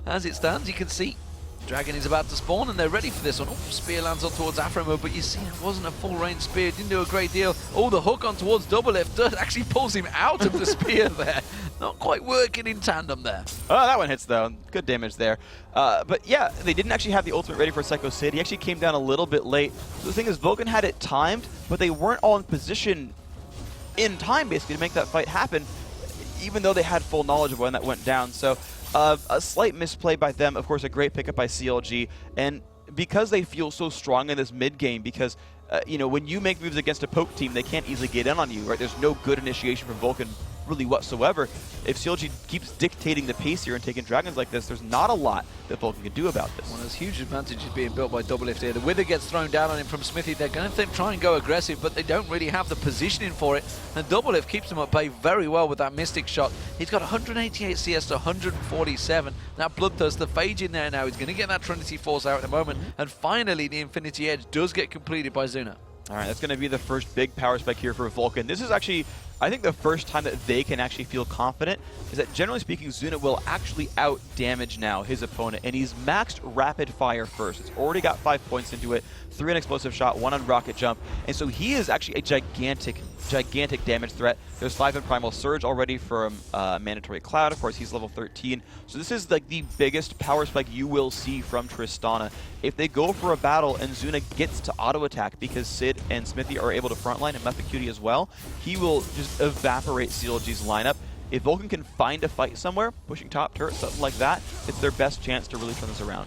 As it stands, you can see Dragon is about to spawn and they're ready for this one. Oh, spear lands on towards Aframo, but you see it wasn't a full range spear. It didn't do a great deal. Oh, the hook on towards Doublelift actually pulls him out of the spear there. Not quite working in tandem there. Oh, that one hits though. Good damage there. But yeah, they didn't actually have the ultimate ready for Psycho Sid. He actually came down a little bit late. So the thing is, Vulcan had it timed, but they weren't all in position in time basically to make that fight happen, even though they had full knowledge of when that went down. So a slight misplay by them, of course a great pickup by CLG, and because they feel so strong in this mid game, because you know, when you make moves against a poke team, they can't easily get in on you, right? There's no good initiation from Vulcan really whatsoever. If CLG keeps dictating the pace here and taking dragons like this, there's not a lot that Vulcan can do about this. Well, there's huge advantages being built by Doublelift here. The Wither gets thrown down on him from Smithy. They're going to try and go aggressive, but they don't really have the positioning for it. And Doublelift keeps them at bay very well with that Mystic shot. He's got 188 CS to 147. That Bloodthirst, the Phage in there now. He's going to get that Trinity Force out in a moment. And finally, the Infinity Edge does get completed by Zuna. All right, that's going to be the first big power spike here for Vulcan. This is actually, I think, the first time that they can actually feel confident is that, generally speaking, Zuna will actually out-damage now his opponent, and he's maxed Rapid Fire first. It's already got 5 points into it, 3 on Explosive Shot, 1 on Rocket Jump, and so he is actually a gigantic damage threat. There's 5 in Primal Surge already from Mandatory Cloud. Of course, he's level 13. So this is like the biggest power spike you will see from Tristana. If they go for a battle and Zuna gets to auto-attack because Sid and Smithy are able to frontline, and Mephicuti as well, he will just evaporate CLG's lineup. If Vulcan can find a fight somewhere, pushing top turret, something like that, it's their best chance to really turn this around.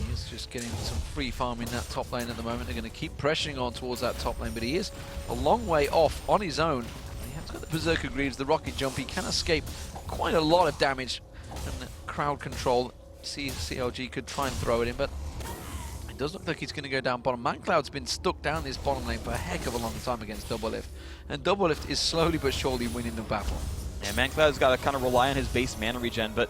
He's just getting some free farm in that top lane at the moment. They're going to keep pressuring on towards that top lane, but he is a long way off on his own. He has got the Berserker Greaves, the Rocket Jump. He can escape quite a lot of damage from the crowd control. CLG could try and throw it in, but it does look like he's going to go down bottom. ManCloud's been stuck down this bottom lane for a heck of a long time against Doublelift, and Doublelift is slowly but surely winning the battle. Yeah, ManCloud's got to kind of rely on his base mana regen, but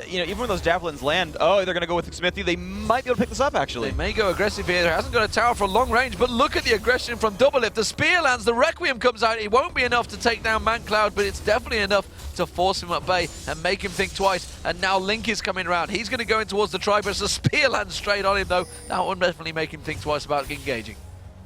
you know, even when those javelins land, they're going to go with Smithy. They might be able to pick this up, actually. They may go aggressive here. There hasn't got a tower for long range, but look at the aggression from Doublelift. The spear lands, the Requiem comes out. It won't be enough to take down ManCloud, but it's definitely enough to force him at bay and make him think twice. And now Link is coming around. He's going to go in towards the Tribus. The spear lands straight on him, though. That will definitely make him think twice about engaging.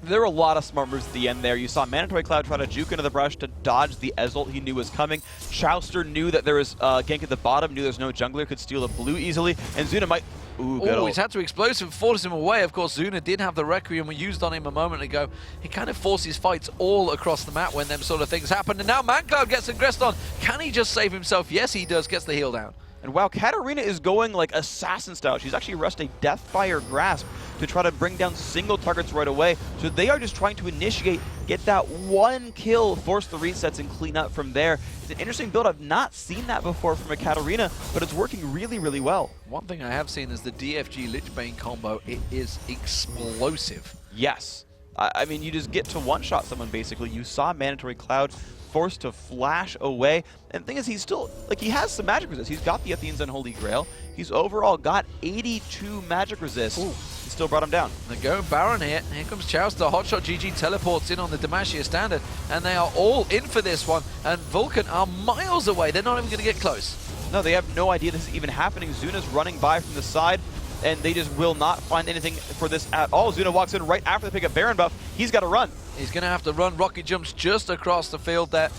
There were a lot of smart moves at the end there. You saw Mandatory Cloud try to juke into the brush to dodge the Ezreal he knew was coming. Chowster knew that there was gank at the bottom, knew there's no jungler, could steal a blue easily, and Zuna might... Ooh, good he's had to explosive, force him away. Of course, Zuna did have the Requiem we used on him a moment ago. He kind of forces fights all across the map when them sort of things happen. And now ManCloud gets aggressed on. Can he just save himself? Yes, he does. Gets the heal down. And wow, Katarina is going like assassin style. She's actually rushed a Deathfire Grasp to try to bring down single targets right away. So they are just trying to initiate, get that one kill, force the resets, and clean up from there. It's an interesting build. I've not seen that before from a Katarina, but it's working really, really well. One thing I have seen is the DFG Lichbane combo. It is explosive. Yes. I mean, you just get to one-shot someone, basically. You saw Mandatory Cloud forced to flash away. And the thing is, he's still, like, he has some magic resist. He's got the Athene's Unholy Grail. He's overall got 82 magic resist. Ooh. still brought him down. They go Baron here. Here comes Chowster. Hotshot GG teleports in on the Demacia standard, and they are all in for this one. And Vulcan are miles away. They're not even going to get close. No, they have no idea this is even happening. Zuna's running by from the side, and they just will not find anything for this at all. Zuna walks in right after they pick up Baron buff. He's got to run. He's going to have to run. Rocket jumps just across the field there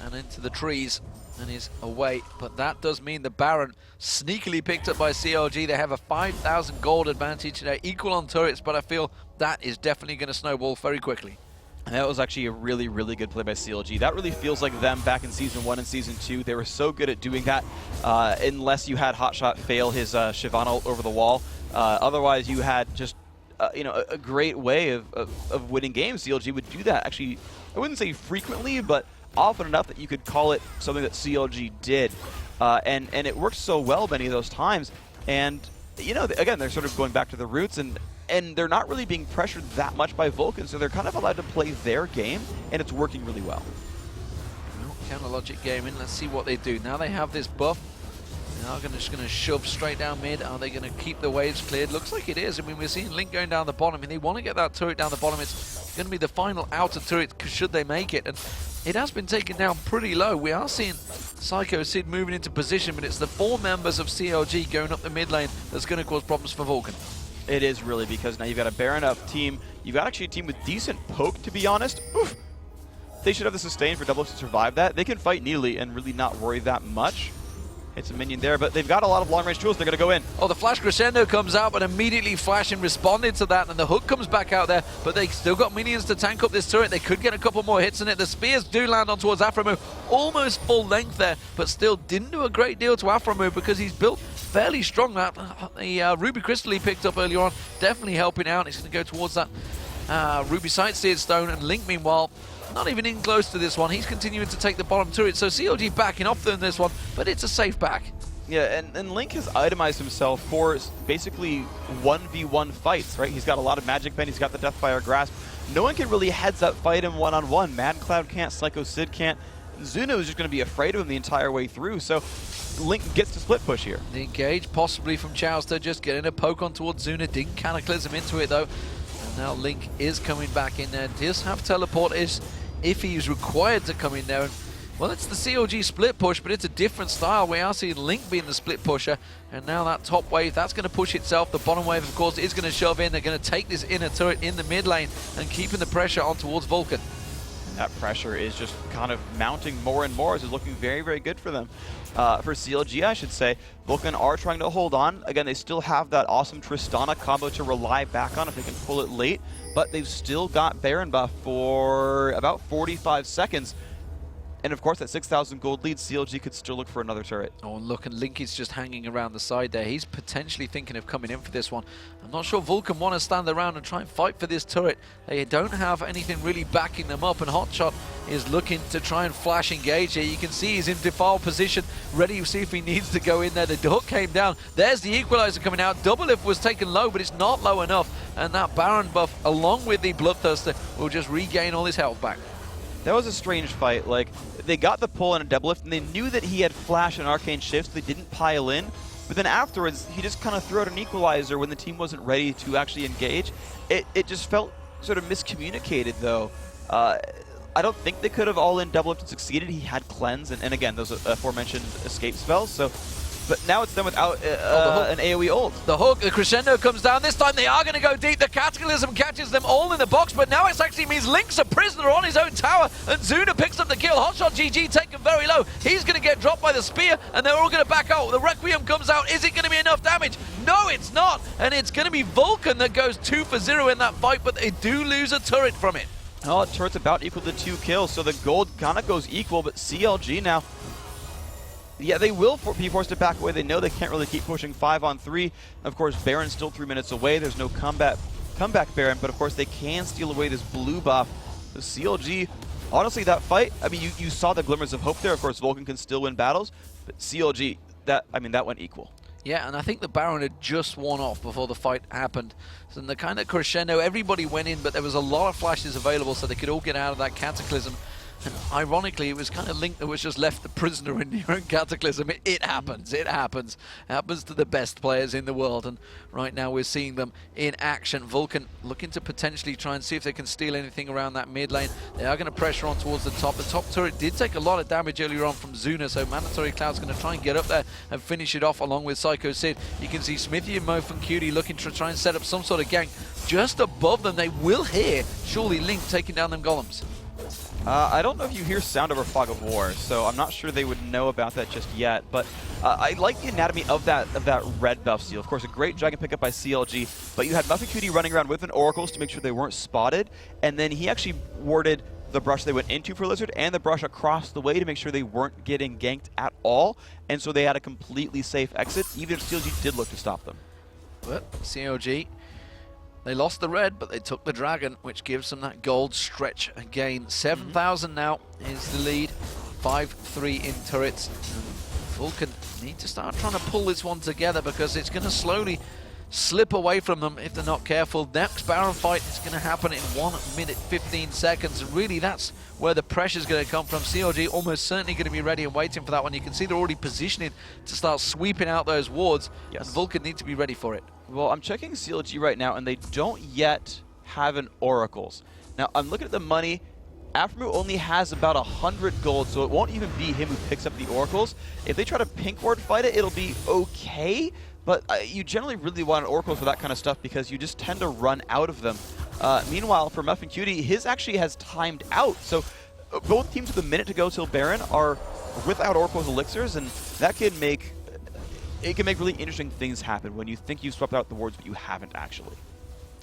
and into the trees, and is away. But that does mean the Baron sneakily picked up by CLG. They have a 5,000 gold advantage. They're equal on turrets, but I feel that is definitely going to snowball very quickly. And that was actually a really, really good play by CLG. That really feels like them back in Season 1 and Season 2. They were so good at doing that, unless you had Hotshot fail his Shyvana ult over the wall. Otherwise, you had just a great way of winning games. CLG would do that. Actually, I wouldn't say frequently, but often enough that you could call it something that CLG did. And it worked so well many of those times. And, again, they're sort of going back to the roots, and they're not really being pressured that much by Vulcan, so they're kind of allowed to play their game, and it's working really well. Counter logic gaming. Let's see what they do. Now they have this buff. They are just going to shove straight down mid. Are they going to keep the waves cleared? Looks like it is. I mean, we're seeing Link going down the bottom, and they want to get that turret down the bottom. It's going to be the final outer turret, should they make it. And it has been taken down pretty low. We are seeing Psycho Sid moving into position, but it's the 4 members of CLG going up the mid lane that's going to cause problems for Vulcan. It is really, because now you've got a Baron up team. You've got actually a team with decent poke, to be honest. Oof. They should have the sustain for W6 to survive that. They can fight neatly and really not worry that much. It's a minion there, but they've got a lot of long-range tools. They're going to go in. Oh, the Flash Crescendo comes out, but immediately Flash responded to that, and the hook comes back out there, but they still got minions to tank up this turret. They could get a couple more hits in it. The spears do land on towards Aframu, almost full length there, but still didn't do a great deal to Aframu because he's built fairly strong. The Ruby Crystal he picked up earlier on, definitely helping out. He's going to go towards that Ruby Sightseered Stone, and Link, meanwhile, not even in close to this one. He's continuing to take the bottom turret, so CLG backing off them this one, but it's a safe back. Yeah, and Link has itemized himself for basically 1v1 fights, right? He's got a lot of Magic Bend, he's got the Deathfire Grasp. No one can really heads up fight him one-on-one. Mad Cloud can't, Psycho Sid can't. Zuna is just going to be afraid of him the entire way through, so Link gets to split push here. The engage possibly from Chowster, just getting a poke on towards Zuna, didn't Cataclysm into it though. And now Link is coming back in there, does have teleport if he's required to come in there. And, well, it's the CLG split push, but it's a different style. We are seeing Link being the split pusher, and now that top wave, that's going to push itself. The bottom wave, of course, is going to shove in. They're going to take this inner turret in the mid lane and keeping the pressure on towards Vulcan. That pressure is just kind of mounting more and more, as it's looking very, very good for them. For CLG, I should say, Vulcan are trying to hold on. Again, they still have that awesome Tristana combo to rely back on if they can pull it late, but they've still got Baron buff for about 45 seconds. And of course, that 6,000 gold lead, CLG could still look for another turret. Oh, and look, and Link is just hanging around the side there. He's potentially thinking of coming in for this one. I'm not sure Vulcan want to stand around and try and fight for this turret. They don't have anything really backing them up, and Hotshot is looking to try and flash engage here. You can see he's in defile position, ready to see if he needs to go in there. The hook came down. There's the equalizer coming out. Doublelift was taken low, but it's not low enough. And that Baron buff, along with the Bloodthirster, will just regain all his health back. That was a strange fight. Like, they got the pull and a double lift, and they knew that he had flash and arcane shifts. They didn't pile in, but then afterwards, he just kind of threw out an equalizer when the team wasn't ready to actually engage. It just felt sort of miscommunicated, though. I don't think they could have all in double lift and succeeded. He had cleanse, and again, those aforementioned escape spells. So, but now it's done without an AoE ult. The hook, the crescendo comes down. This time they are going to go deep. The Cataclysm catches them all in the box, but now it actually means Link's a prisoner on his own tower, and Zuna picks up the kill. Hotshot GG taken very low. He's going to get dropped by the spear, and they're all going to back out. The Requiem comes out. Is it going to be enough damage? No, it's not, and it's going to be Vulcan that goes 2 for 0 in that fight, but they do lose a turret from it. Oh, the turret's about equal to 2 kills, so the gold kind of goes equal, but CLG now, yeah, they will be forced to back away. They know they can't really keep pushing 5-on-3. Of course, Baron's still 3 minutes away. There's no comeback Baron, but of course they can steal away this blue buff. The CLG, honestly, that fight, I mean, you saw the glimmers of hope there. Of course, Vulcan can still win battles, but CLG, that went equal. Yeah, and I think the Baron had just worn off before the fight happened. So in the kind of crescendo, everybody went in, but there was a lot of flashes available so they could all get out of that Cataclysm. And ironically, it was kind of Link that was just left the prisoner in your own Cataclysm. It happens. It happens. It happens to the best players in the world. And right now we're seeing them in action. Vulcan looking to potentially try and see if they can steal anything around that mid lane. They are going to pressure on towards the top. The top turret did take a lot of damage earlier on from Zuna, so Mandatory Cloud's going to try and get up there and finish it off along with Psycho Sid. You can see Smithy and Mof and Cutie looking to try and set up some sort of gank just above them. They will hear, surely, Link taking down them golems. I don't know if you hear sound over Fog of War, so I'm not sure they would know about that just yet. But I like the anatomy of that red buff seal. Of course, a great dragon pickup by CLG, but you had Muffin Cutie running around with an Oracles to make sure they weren't spotted, and then he actually warded the brush they went into for Lizard and the brush across the way to make sure they weren't getting ganked at all, and so they had a completely safe exit, even if CLG did look to stop them. But CLG, they lost the red, but they took the dragon, which gives them that gold stretch again. 7,000 now is the lead. 5-3 in turrets. And Vulcan need to start trying to pull this one together because it's going to slowly slip away from them if they're not careful. Next Baron fight is going to happen in 1 minute 15 seconds. And really, that's where the pressure is going to come from. CLG almost certainly going to be ready and waiting for that one. You can see they're already positioning to start sweeping out those wards. Yes. And Vulcan need to be ready for it. Well, I'm checking CLG right now, and they don't yet have an Oracles. Now, I'm looking at the money. Aftermoo only has about 100 gold, so it won't even be him who picks up the Oracles. If they try to pink ward fight it, it'll be okay, but you generally really want an Oracle for that kind of stuff because you just tend to run out of them. Meanwhile, for Muffin Cutie, his actually has timed out, so both teams with a minute to go till Baron are without Oracles elixirs, and that can make really interesting things happen when you think you've swept out the wards, but you haven't actually.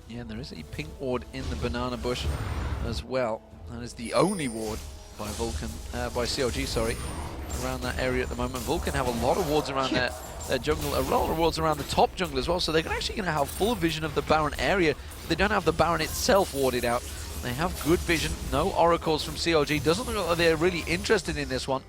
Yeah, and there is a pink ward in the banana bush as well. That is the only ward by Vulcan, by CLG, sorry, around that area at the moment. Vulcan have a lot of wards around their jungle, a lot of wards around the top jungle as well, so they're actually going to have full vision of the Baron area. They don't have the Baron itself warded out. They have good vision, no oracles from CLG. Doesn't look like they're really interested in this one.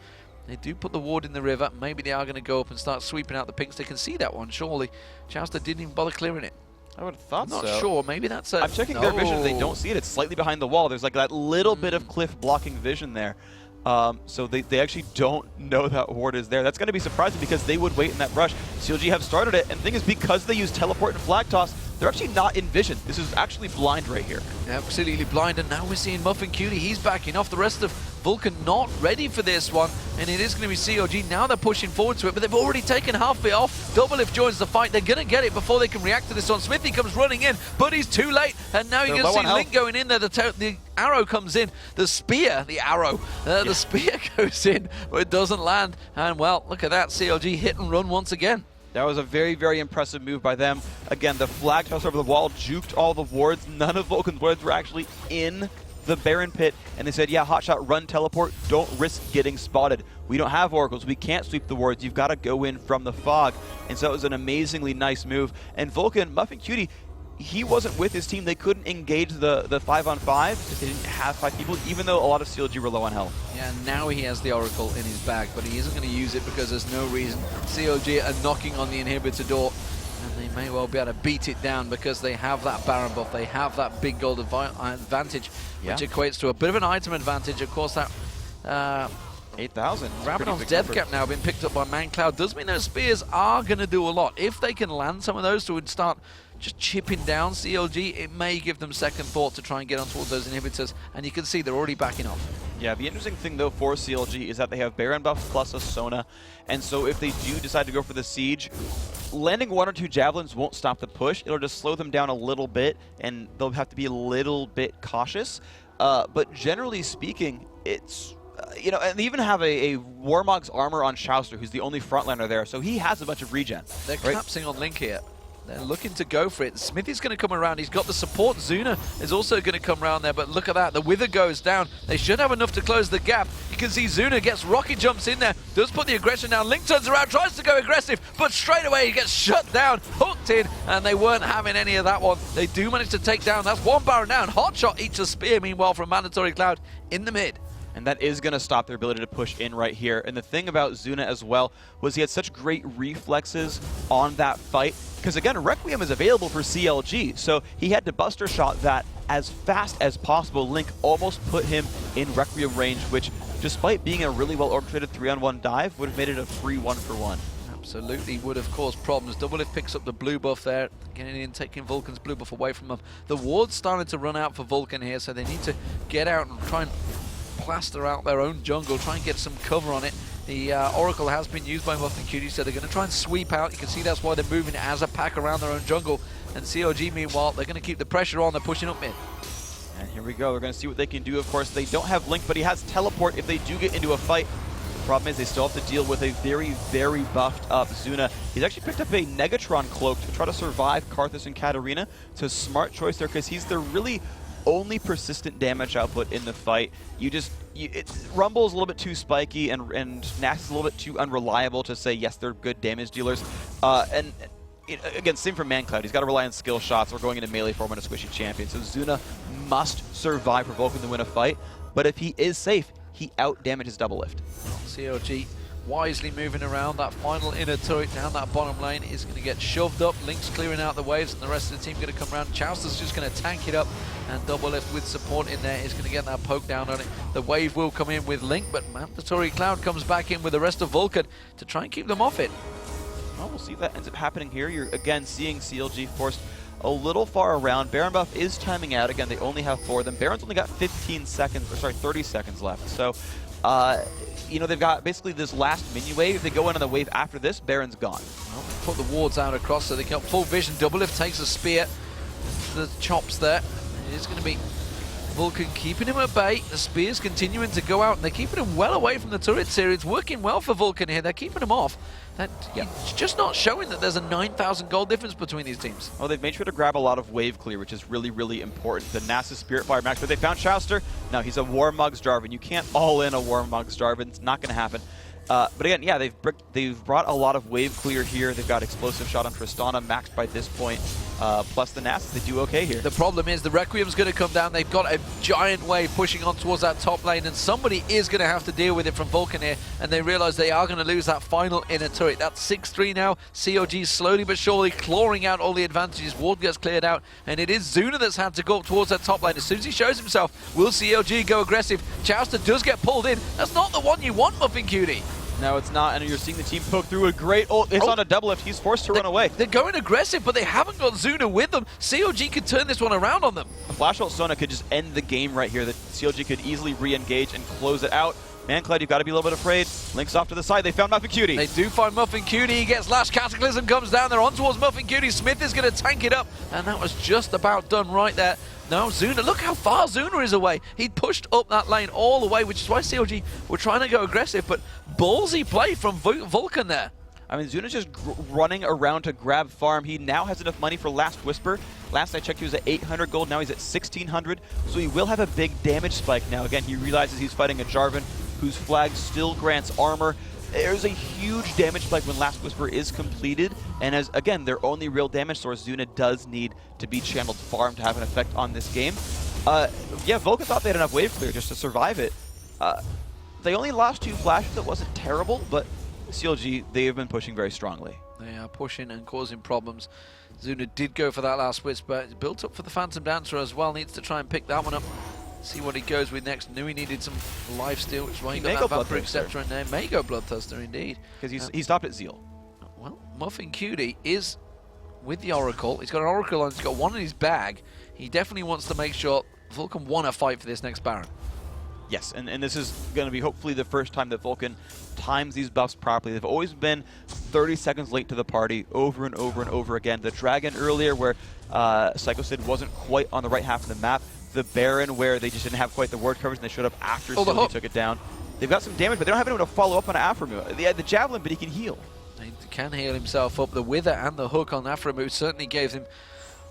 They do put the ward in the river. Maybe they are going to go up and start sweeping out the pinks. They can see that one, surely. Chowster didn't even bother clearing it. I would have thought so. Not sure. Maybe that's a... I'm checking their vision. They don't see it. It's slightly behind the wall. There's like that little bit of cliff blocking vision there. So they actually don't know that ward is there. That's going to be surprising because they would wait in that brush. CLG have started it, and the thing is, because they use teleport and flag toss, they're actually not in vision. This is actually blind right here. Absolutely blind, and now we're seeing Muffin Cutie. He's backing off. The rest of Vulcan not ready for this one, and it is going to be CLG. Now they're pushing forward to it, but they've already taken half of it off. Doublelift joins the fight. They're going to get it before they can react to this one. Smithy comes running in, but he's too late, and now you're going to see Link going in there. The arrow comes in. The spear, the spear goes in, but it doesn't land. And, well, look at that. CLG hit and run once again. That was a very, very impressive move by them. Again, the flag toss over the wall juked all the wards. None of Vulcan's wards were actually in the Baron pit, and they said, yeah, hotshot, run, teleport, don't risk getting spotted. We don't have oracles, we can't sweep the wards, you've got to go in from the fog. And so it was an amazingly nice move. And Vulcan, Muffin Cutie, he wasn't with his team. They couldn't engage the 5-on-5 because they didn't have 5 people, even though a lot of CLG were low on health. Yeah, now he has the Oracle in his bag, but he isn't going to use it because there's no reason. CLG are knocking on the inhibitor door, and they may well be able to beat it down because they have that Baron buff. They have that big gold advantage, which equates to a bit of an item advantage. Of course, that 8,000. Rabadon's death cap now been picked up by ManCloud. Does mean those spears are going to do a lot. If they can land some of those to start just chipping down CLG, it may give them second thought to try and get on towards those inhibitors, and you can see they're already backing off. Yeah, the interesting thing though for CLG is that they have Baron buff plus a Sona, and so if they do decide to go for the siege, landing 1 or 2 javelins won't stop the push. It'll just slow them down a little bit, and they'll have to be a little bit cautious. But generally speaking, it's you know, and they even have a Warmog's armor on Chowster, who's the only frontliner there, so he has a bunch of regen. They're collapsing on Link here. They're looking to go for it. Smithy's going to come around. He's got the support. Zuna is also going to come around there, but look at that. The Wither goes down. They should have enough to close the gap. You can see Zuna gets rocket jumps in there, does put the aggression down. Link turns around, tries to go aggressive, but straight away he gets shut down, hooked in, and they weren't having any of that one. They do manage to take down. That's 1 Baron down. Hotshot eats a spear, meanwhile, from Mandatory Cloud in the mid. and that is going to stop their ability to push in right here. And the thing about Zuna as well was he had such great reflexes on that fight, because again, Requiem is available for CLG, so he had to Buster Shot that as fast as possible. Link almost put him in Requiem range, which, despite being a really well-orchestrated 3-on-1 dive, would have made it a free 1-for-1. Absolutely would have caused problems. Doublelift picks up the blue buff there, getting in, taking Vulcan's blue buff away from him. The ward's starting to run out for Vulcan here, so they need to get out and try and plaster out their own jungle, try and get some cover on it. The Oracle has been used by Muffin Cutie, so they're going to try and sweep out. You can see that's why they're moving as a pack around their own jungle. And CLG, meanwhile, they're going to keep the pressure on. They're pushing up mid. And here we go. We're going to see what they can do. Of course, they don't have Link, but he has teleport if they do get into a fight. The problem is they still have to deal with a very, very buffed up Zuna. He's actually picked up a Negatron cloak to try to survive Karthus and Katarina. So smart choice there, because he's the really only persistent damage output in the fight. Rumble's a little bit too spiky, and Nax is a little bit too unreliable to say, yes, they're good damage dealers. Again, same for Mancloud. He's got to rely on skill shots. We're going into melee form on a squishy champion. So Zuna must survive for Vulcan to win a fight. But if he is safe, he out-damages Doublelift. CLG wisely moving around. That final inner turret down that bottom lane is going to get shoved up. Link's clearing out the waves, and the rest of the team going to come around. Chowster's just going to tank it up, and Doublelift with support in there is going to get that poke down on it. The wave will come in with Link, but Mandatory Cloud comes back in with the rest of Vulcan to try and keep them off it. Well, we'll see if that ends up happening here. You're again seeing CLG forced a little far around. Baron buff is timing out. Again, they only have 4 of them. Baron's only got 30 seconds left. So, they've got basically this last minion wave. If they go in on the wave after this, Baron's gone. Well, put the wards out across so they can full vision. Doublelift takes a spear. The chops there. It is going to be Vulcan keeping him at bay. The spears continuing to go out, and they're keeping him well away from the turrets here. It's working well for Vulcan here. They're keeping him off. It's just not showing that there's a 9,000 gold difference between these teams. Well, they've made sure to grab a lot of wave clear, which is really, really important. The NASA Spirit Fire max, but they found Chowster. Now he's a Warmugs Jarvan. You can't all in a Warmugs Jarvan. It's not going to happen. But again, yeah, they've brought a lot of wave clear here. They've got explosive shot on Tristana maxed by this point. Plus the Nasus, they do okay here. The problem is the Requiem's going to come down. They've got a giant wave pushing on towards that top lane, and somebody is going to have to deal with it from Vulcan here, and they realize they are going to lose that final inner turret. That's 6-3 now. CLG slowly but surely clawing out all the advantages. Ward gets cleared out, and it is Zuna that's had to go up towards that top lane. As soon as he shows himself, will CLG go aggressive? Chowster does get pulled in. That's not the one you want, Muffin Cutie. No, it's not, and you're seeing the team poke through a great ult. It's on a Doublelift. He's forced to run away. They're going aggressive, but they haven't got Zuna with them. CLG could turn this one around on them. A flash ult Sona could just end the game right here. That CLG could easily re-engage and close it out. Mancloud, you've got to be a little bit afraid. Link's off to the side. They found Muffin Cutie. They do find Muffin Cutie. He gets Lash. Cataclysm comes down. They're on towards Muffin Cutie. Smith is going to tank it up, and that was just about done right there. Now Zuna, look how far Zuna is away. He pushed up that lane all the way, which is why CLG were trying to go aggressive, but ballsy play from Vulcan there. I mean, Zuna's just running around to grab farm. He now has enough money for Last Whisper. Last I checked, he was at 800 gold. Now he's at 1,600. So he will have a big damage spike now. Again, he realizes he's fighting a Jarvan whose flag still grants armor. There's a huge damage spike when Last Whisper is completed, and as, again, their only real damage source, Zuna does need to be channeled farm to have an effect on this game. Yeah, Vulcan thought they had enough wave clear just to survive it. They only lost 2 flashes. That wasn't terrible, but CLG, they have been pushing very strongly. They are pushing and causing problems. Zuna did go for that Last Whisper. It's built up for the Phantom Dancer as well. Needs to try and pick that one up. See what he goes with next. Knew he needed some lifesteal, which is why he got that Vampiric Scepter in there. May go Bloodthirster indeed. Because he stopped at Zeal. Well, Muffin Cutie is with the Oracle. He's got an Oracle on, he's got one in his bag. He definitely wants to make sure Vulcan won a fight for this next Baron. Yes, and this is going to be hopefully the first time that Vulcan times these buffs properly. They've always been 30 seconds late to the party over and over and over again. The Dragon earlier where Psycho Sid wasn't quite on the right half of the map. The Baron where they just didn't have quite the ward coverage and they showed up after CLG took it down. They've got some damage, but they don't have anyone to follow up on Aphromu. They had the Javelin, but he can heal. He can heal himself up. The Wither and the hook on Aphromu certainly gave him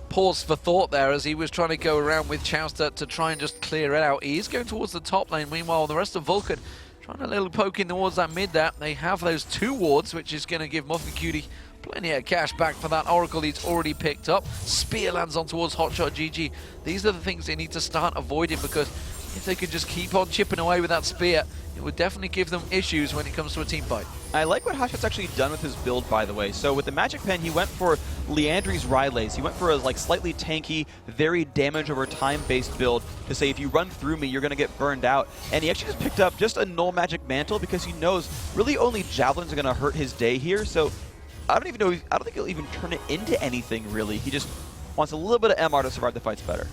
pause for thought there as he was trying to go around with Chowster to try and just clear it out. He is going towards the top lane. Meanwhile, the rest of Vulcan trying a little poke in towards that mid there. They have those 2 wards, which is going to give Muffin Cutie plenty of cash back for that Oracle he's already picked up. Spear lands on towards Hotshot GG. These are the things they need to start avoiding because if they could just keep on chipping away with that spear, it would definitely give them issues when it comes to a team fight. I like what Hotshot's actually done with his build, by the way. So with the Magic Pen, he went for Leandri's Rylays. He went for a slightly tanky, very damage over time-based build to say, if you run through me, you're going to get burned out. And he actually just picked up just a null Magic Mantle because he knows really only Javelins are going to hurt his day here. So I don't think he'll even turn it into anything, really. He just wants a little bit of MR to survive the fights better.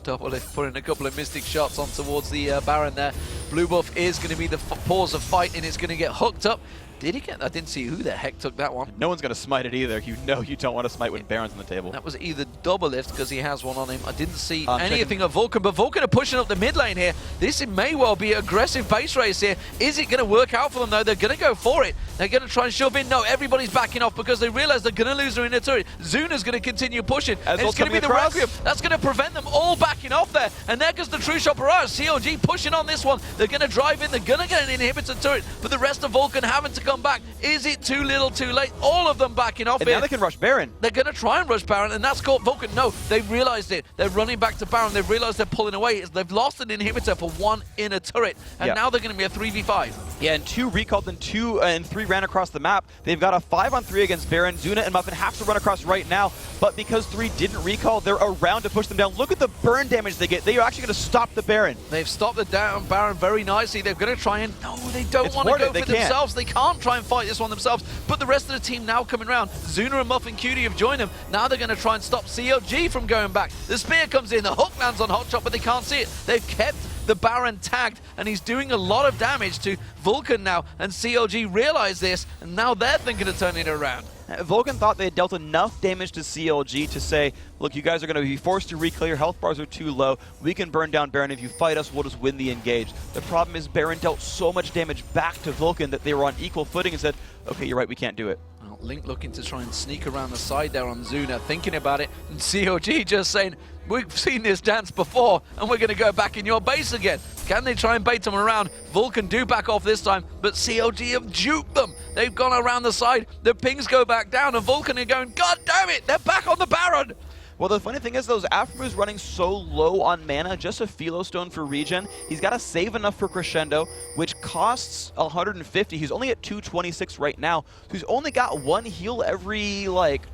Doublelift putting a couple of Mystic shots on towards the Baron there. Blue buff is going to be the pause of fight, and it's going to get hooked up. Did he get? I didn't see who the heck took that one. No one's going to smite it either. You know you don't want to smite with Barons on the table. That was either Doublelift, because he has one on him. I didn't see anything of Vulcan, but Vulcan are pushing up the mid lane here. This may well be an aggressive base race here. Is it going to work out for them, though? They're going to go for it. They're going to try and shove in. No, everybody's backing off because they realize they're going to lose their inner turret. Zuna's going to continue pushing. And it's going to be the Requiem. That's going to prevent them all backing off there. And there goes the True Shot Barrage. CLG pushing on this one. They're going to drive in. They're going to get an inhibitor turret. But the rest of Vulcan having to come back. Is it too little too late? All of them backing off here. Now they can rush Baron. They're going to try and rush Baron, and that's caught Vulcan. No, they've realized it. They're running back to Baron. They've realized they're pulling away. They've lost an inhibitor for one inner turret, and now they're going to be a 3v5. Yeah, and 2 recalled and 2 and 3 ran across the map. They've got a 5-on-3 against Baron. Zuna and Muffin have to run across right now, but because 3 didn't recall, they're around to push them down. Look at the burn damage they get. They are actually going to stop the Baron. They've stopped the Baron very nicely. They're going to try and... No, they don't want to go for themselves. They can't try and fight this one themselves, but the rest of the team now coming around. Zuna and Muffin Cutie have joined them. Now they're going to try and stop CLG from going back. The spear comes in. The hook lands on Hotshot, but they can't see it. They've kept the Baron tagged, and he's doing a lot of damage to Vulcan now, and CLG realize this, and now they're thinking of turning it around. Vulcan thought they had dealt enough damage to CLG to say, look, you guys are going to be forced to reclear, your health bars are too low, we can burn down Baron, if you fight us, we'll just win the engage. The problem is Baron dealt so much damage back to Vulcan that they were on equal footing and said, okay, you're right, we can't do it. Well, Link looking to try and sneak around the side there on Zuna, thinking about it, and CLG just saying, we've seen this dance before, and we're going to go back in your base again. Can they try and bait them around? Vulcan do back off this time, but CLG have duped them. They've gone around the side, the pings go back down, and Vulcan are going, God damn it, they're back on the Baron! Well, the funny thing is, those Afromu's running so low on mana, just a Philo Stone for regen. He's got to save enough for Crescendo, which costs 150. He's only at 226 right now. So he's only got 1 heal every,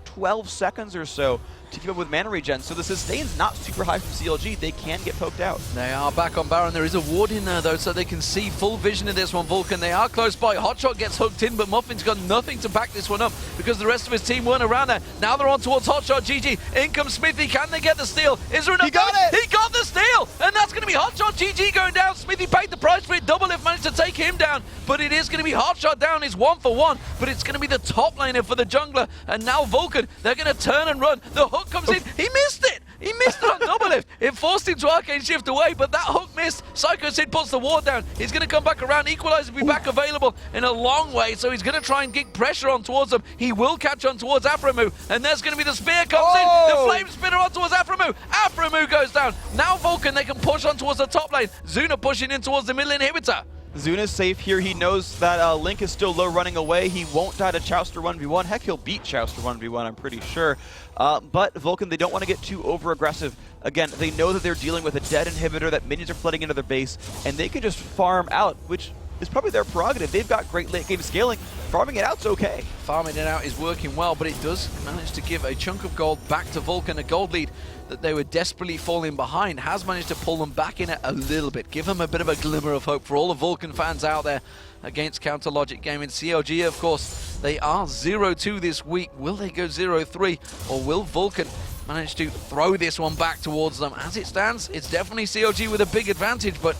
12 seconds or so to keep up with mana regen. So the sustain's not super high from CLG. They can get poked out. They are back on Baron. There is a ward in there, though, so they can see full vision of this one. Vulcan, they are close by. Hotshot gets hooked in, but Muffin's got nothing to back this one up because the rest of his team weren't around there. Now they're on towards Hotshot. GG. In comes Smithy. Can they get the steal? Is there enough? He got it! He got the steal! And that's going to be Hotshot. GG going down. Smithy paid the price for it. Doublelift managed to take him down, but it is going to be Hotshot down. He's 1 for 1, but it's going to be the top laner for the jungler. And now Vulcan, they're going to turn and run. The hook comes in. He missed it! He missed it on Doublelift. It forced him to arcane shift away, but that hook missed. Psycho Sid puts the ward down. He's going to come back around. Equalizer will be back available in a long way, so he's going to try and get pressure on towards them. He will catch on towards Afromu, and there's going to be the spear comes in. The flame spinner on towards Afromu. Afromu goes down. Now Vulcan, they can push on towards the top lane. Zuna pushing in towards the middle inhibitor. Zuna's safe here. He knows that Link is still low running away. He won't die to Chouster 1v1. Heck, he'll beat Chouster 1v1, I'm pretty sure. But Vulcan, they don't want to get too over-aggressive. Again, they know that they're dealing with a dead inhibitor, that minions are flooding into their base, and they can just farm out, which is probably their prerogative. They've got great late-game scaling. Farming it out's okay. Farming it out is working well, but it does manage to give a chunk of gold back to Vulcan, a gold lead that they were desperately falling behind. Has managed to pull them back in it a little bit, give them a bit of a glimmer of hope for all the Vulcan fans out there against Counter Logic Gaming. CLG, of course, they are 0-2 this week. Will they go 0-3, or will Vulcan manage to throw this one back towards them? As it stands, it's definitely CLG with a big advantage, but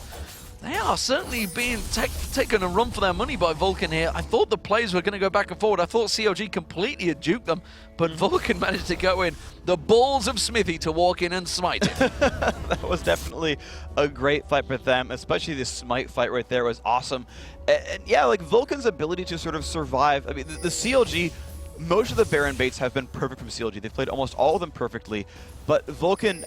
they are certainly being taken a run for their money by Vulcan here. I thought the plays were going to go back and forward. I thought CLG completely had juked them, but Vulcan managed to go in. The balls of Smithy to walk in and smite it. That was definitely a great fight for them, especially this smite fight right there was awesome. And yeah, Vulcan's ability to sort of survive. I mean, the CLG, most of the Baron baits have been perfect from CLG. They've played almost all of them perfectly, but Vulcan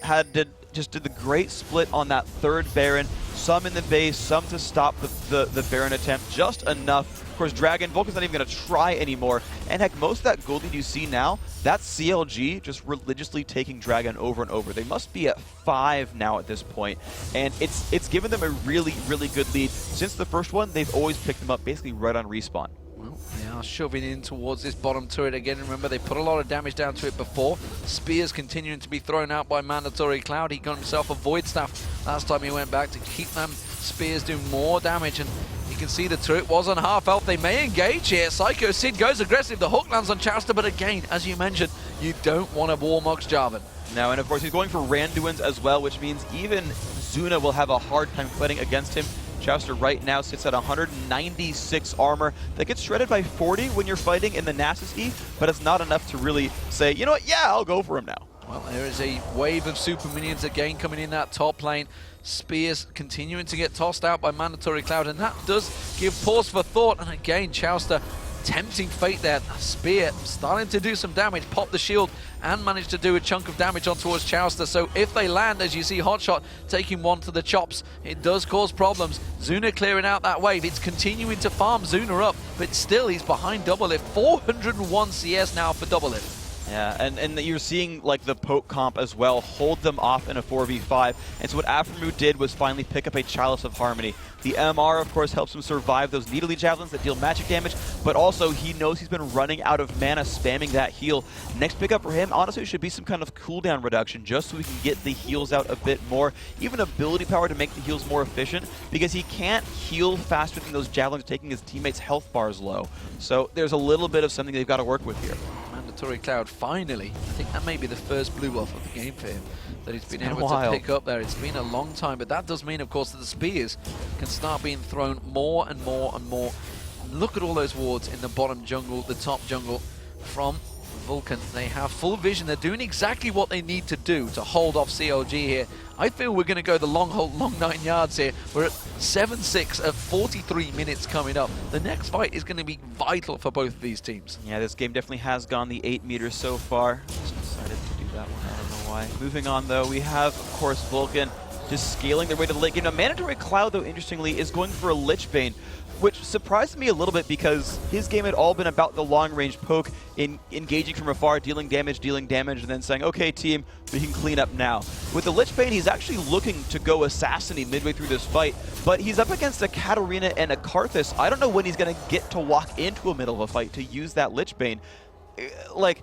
just did the great split on that third Baron, some in the base, some to stop the Baron attempt, just enough. Of course, Dragon, Vulcan's not even going to try anymore. And heck, most of that gold lead you see now, that's CLG just religiously taking Dragon over and over. They must be at 5 now at this point, and it's given them a really, really good lead. Since the first one, they've always picked them up basically right on respawn. Well, they are shoving in towards this bottom turret again. Remember, they put a lot of damage down to it before. Spears continuing to be thrown out by Mandatory Cloud. He got himself a Void Staff last time he went back to keep them spears doing more damage, and you can see the turret was on half health. They may engage here. Psycho Sid goes aggressive. The hook lands on Chowster, but again, as you mentioned, you don't want to Warmox Jarvan. No, and of course he's going for Randuins as well, which means even Zuna will have a hard time fighting against him. Chowster right now sits at 196 armor. That gets shredded by 40 when you're fighting in the Nasus E, but it's not enough to really say, you know what, yeah, I'll go for him now. Well, there is a wave of super minions again coming in that top lane. Spears continuing to get tossed out by Mandatory Cloud, and that does give pause for thought. And again, Chowster tempting fate there. Spear starting to do some damage, pop the shield and managed to do a chunk of damage on towards Chowster. So if they land, as you see Hotshot taking one to the chops, it does cause problems. Zuna clearing out that wave. It's continuing to farm Zuna up, but still he's behind Doublelift. 401 CS now for Doublelift. Yeah, and you're seeing like the poke comp as well hold them off in a 4v5. And so what Aphromoo did was finally pick up a Chalice of Harmony. The MR, of course, helps him survive those needly javelins that deal magic damage, but also he knows he's been running out of mana spamming that heal. Next pickup for him, honestly, should be some kind of cooldown reduction just so we can get the heals out a bit more. Even ability power to make the heals more efficient, because he can't heal faster than those javelins taking his teammates' health bars low. So there's a little bit of something they've got to work with here. Mandatory Cloud finally, I think that may be the first blue buff of the game for him that he's been able to pick up there. It's been a long time, but that does mean, of course, that the spears can start being thrown more and more and more. Look at all those wards in the bottom jungle, the top jungle from Vulcan. They have full vision. They're doing exactly what they need to do to hold off CLG here. I feel we're going to go the long 9 yards here. We're at 7-6 at 43 minutes coming up. The next fight is going to be vital for both of these teams. Yeah, this game definitely has gone the 8 meters so far. Just decided to do that one. I don't know why. Moving on, though, we have, of course, Vulcan just scaling their way to the late game. Now, Mandatory Cloud, though, interestingly, is going for a Lich Bane, which surprised me a little bit because his game had all been about the long-range poke, engaging from afar, dealing damage, and then saying, okay, team, we can clean up now. With the Lich Bane, he's actually looking to go Assassin-y midway through this fight, but he's up against a Katarina and a Karthus. I don't know when he's going to get to walk into a middle of a fight to use that Lich Bane. Like,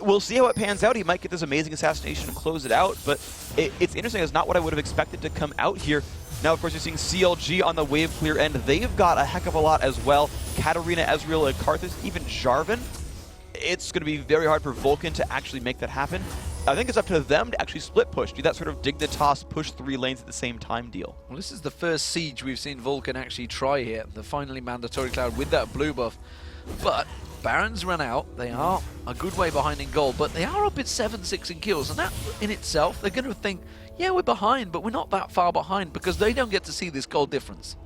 we'll see how it pans out. He might get this amazing assassination and close it out, but it's interesting. It's not what I would have expected to come out here. Now, of course, you're seeing CLG on the wave clear end. They've got a heck of a lot as well. Katarina, Ezreal, and Karthus, even Jarvan. It's going to be very hard for Vulcan to actually make that happen. I think it's up to them to actually split push, do that sort of dig the toss, push 3 lanes at the same time deal. Well, this is the first siege we've seen Vulcan actually try here. The finally Mandatory Cloud with that blue buff. But Baron's run out. They are a good way behind in gold, but they are up at 7-6 in kills. And that in itself, they're going to think, yeah, we're behind, but we're not that far behind because they don't get to see this gold difference.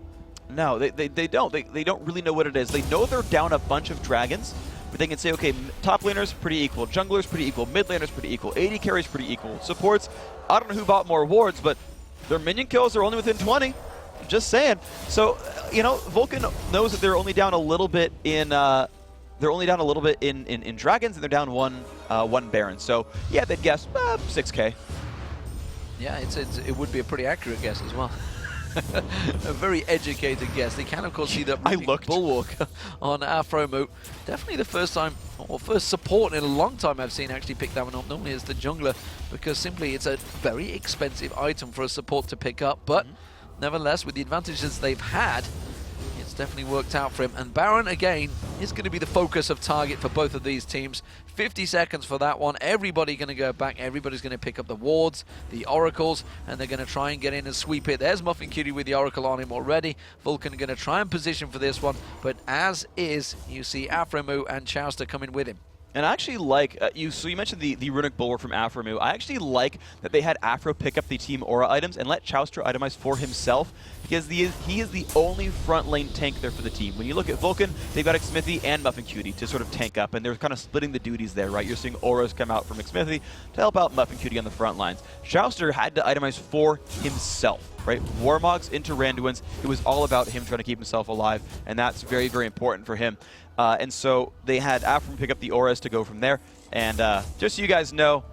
No, they don't. They don't really know what it is. They know they're down a bunch of dragons, but they can say, okay, top laners pretty equal, junglers pretty equal, mid laners pretty equal, AD carries pretty equal, supports, I don't know who bought more wards, but their minion kills are only within 20. Just saying. So, you know, Vulcan knows that they're only down a little bit in in dragons, and they're down one Baron. So yeah, they'd guess 6K. Yeah, it would be a pretty accurate guess as well. A very educated guess. They can, of course, see that bulwark on Aphromoo. Definitely the first time, or first support in a long time I've seen actually pick that one up. Normally it's the jungler, because simply it's a very expensive item for a support to pick up. But nevertheless, with the advantages they've had, it's definitely worked out for him. And Baron, again, is going to be the focus of target for both of these teams. 50 seconds for that one. Everybody going to go back. Everybody's going to pick up the wards, the oracles, and they're going to try and get in and sweep it. There's Muffin Cutie with the oracle on him already. Vulcan going to try and position for this one. But as is, you see Aphromoo and Chowster coming with him. And I actually like, so you mentioned the runic bulwark from Aphromoo. I actually like that they had Aphro pick up the team aura items and let Chowster itemize for himself, because he is the only front lane tank there for the team. When you look at Vulcan, they've got Xmithy and Muffin Cutie to sort of tank up, and they're kind of splitting the duties there, right? You're seeing auras come out from Xmithy to help out Muffin Cutie on the front lines. Chowster had to itemize for himself. right? Warmogs into Randuin's. It was all about him trying to keep himself alive, and that's very, very important for him. And so they had Afram pick up the auras to go from there. And just so you guys know,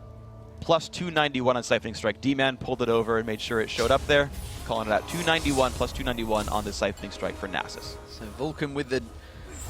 plus 291 on Siphoning Strike. D-Man pulled it over and made sure it showed up there. Calling it out 291 plus 291 on the Siphoning Strike for Nasus. So Vulcan with the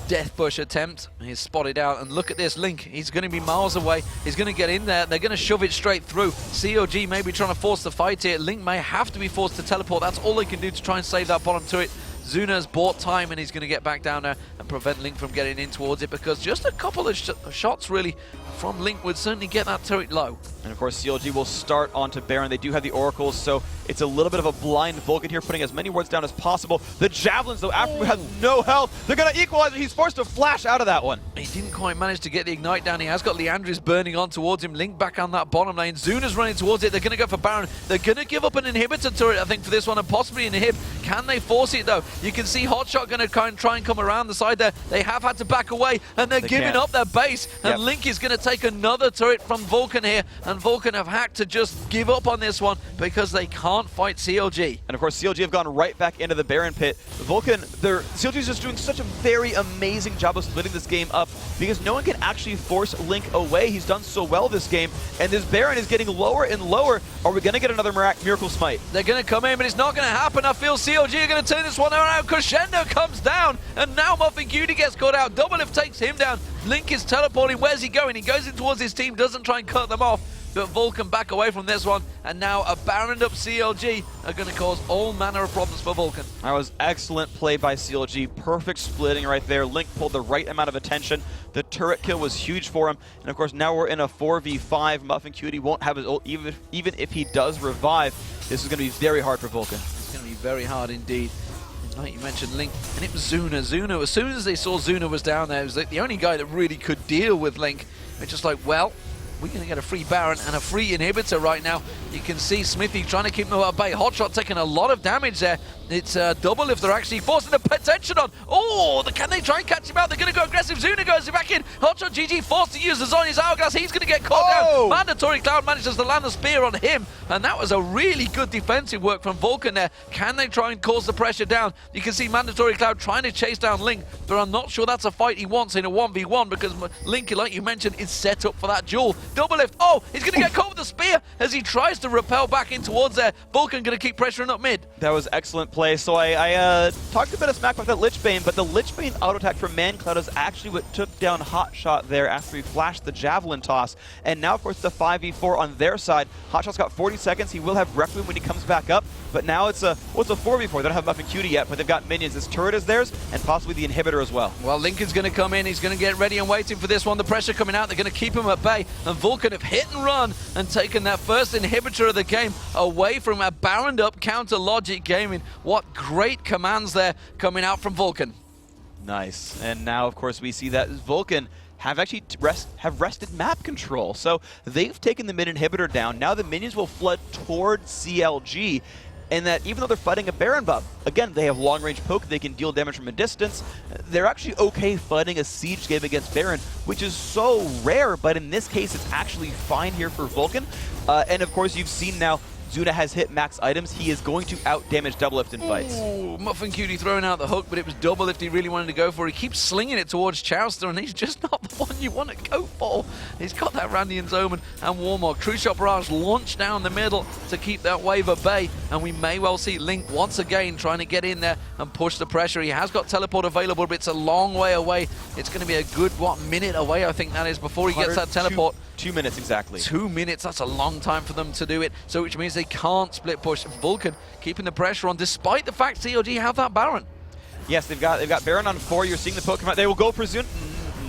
Death Bush attempt. He's spotted out, and look at this Link. He's going to be miles away. He's going to get in there. They're going to shove it straight through. CLG may be trying to force the fight here. Link may have to be forced to teleport. That's all they can do to try and save that bottom turret. Zuna's bought time, and he's going to get back down there and prevent Link from getting in towards it, because just a couple of shots really from Link would certainly get that turret low. And of course, CLG will start onto Baron. They do have the Oracles, so it's a little bit of a blind Vulcan here, putting as many wards down as possible. The Javelins, though, Afram has no health. They're going to equalize it. He's forced to flash out of that one. He didn't quite manage to get the Ignite down. He has got Leandris burning on towards him. Link back on that bottom lane. Zuna's running towards it. They're going to go for Baron. They're going to give up an inhibitor turret, I think, for this one, and possibly inhib. Can they force it, though? You can see Hotshot going to try and come around the side there. They have had to back away, and they're giving up their base. And Link is going to take another turret from Vulcan here, and Vulcan have had to just give up on this one because they can't fight CLG. And of course, CLG have gone right back into the Baron pit. Vulcan, CLG is just doing such a very amazing job of splitting this game up, because no one can actually force Link away. He's done so well this game, and this Baron is getting lower and lower. Are we going to get another Miracle Smite? They're going to come in, but it's not going to happen. I feel CLG are going to turn this one around. Crescendo comes down, and now Muffin Cutie gets caught out. Doublelift takes him down. Link is teleporting. Where's he going? He goes in towards his team, doesn't try and cut them off. But Vulcan back away from this one, and now a Baroned up CLG are going to cause all manner of problems for Vulcan. That was excellent play by CLG. Perfect splitting right there. Link pulled the right amount of attention. The turret kill was huge for him. And of course, now we're in a 4v5. Muffin Cutie won't have his ult, even if he does revive. This is going to be very hard for Vulcan. It's going to be very hard indeed. Like you mentioned, Link, and it was Zuna. Zuna, as soon as they saw Zuna was down there, it was like the only guy that really could deal with Link. They're just like, well, we're going to get a free Baron and a free inhibitor right now. You can see Smithy trying to keep them at bay. Hotshot taking a lot of damage there. It's Doublelift they're actually forcing the attention on. Oh, can they try and catch him out? They're going to go aggressive. Zuna goes back in. Hotshot GG forced to use the Zhonya's Hourglass. He's going to get caught down. Mandatory Cloud manages to land the spear on him, and that was a really good defensive work from Vulcan there. Can they try and cause the pressure down? You can see Mandatory Cloud trying to chase down Link, but I'm not sure that's a fight he wants in a 1v1, because Link, like you mentioned, is set up for that duel. Doublelift, oh, he's going to get caught with the spear as he tries to repel back in towards there. Vulcan going to keep pressuring up mid. That was excellent play. So I talked a bit of smack about that Lichbane, but the Lichbane auto attack from ManCloud is actually what took down Hotshot there after he flashed the Javelin toss. And now, of course, the 5v4 on their side. Hotshot's got 40 seconds. He will have Requiem when he comes back up, but now it's a 4v4. They don't have Muffin Cutie yet, but they've got minions. This turret is theirs, and possibly the inhibitor as well. Well, Lincoln's going to come in. He's going to get ready and waiting for this one. The pressure coming out. They're going to keep him at bay. And Vulcan have hit and run and taken that first inhibitor of the game away from a Baroned up counter Logic Gaming. What great commands there coming out from Vulcan. Nice. And now, of course, we see that Vulcan have actually rested map control. So they've taken the mid inhibitor down. Now the minions will flood towards CLG. And that even though they're fighting a Baron buff, again, they have long-range poke, they can deal damage from a distance, they're actually okay fighting a siege game against Baron, which is so rare, but in this case, it's actually fine here for Vulcan. And of course, you've seen now, Zuna has hit max items. He is going to out-damage Doublelift in fights. Ooh, Muffin Cutie throwing out the hook, but it was Doublelift he really wanted to go for. He keeps slinging it towards Chowster, and he's just not the one you want to go for. He's got that Randian's Omen and Warmog. True Shot Barrage launched down the middle to keep that wave at bay, and we may well see Link once again trying to get in there and push the pressure. He has got teleport available, but it's a long way away. It's going to be a good, minute away, I think that is, before he gets that teleport. 2 minutes exactly. 2 minutes, that's a long time for them to do it, so which means they can't split push. Vulcan keeping the pressure on despite the fact CLG have that Baron. Yes, they've got Baron on 4. You're seeing the Pokemon. They will go for Zuna.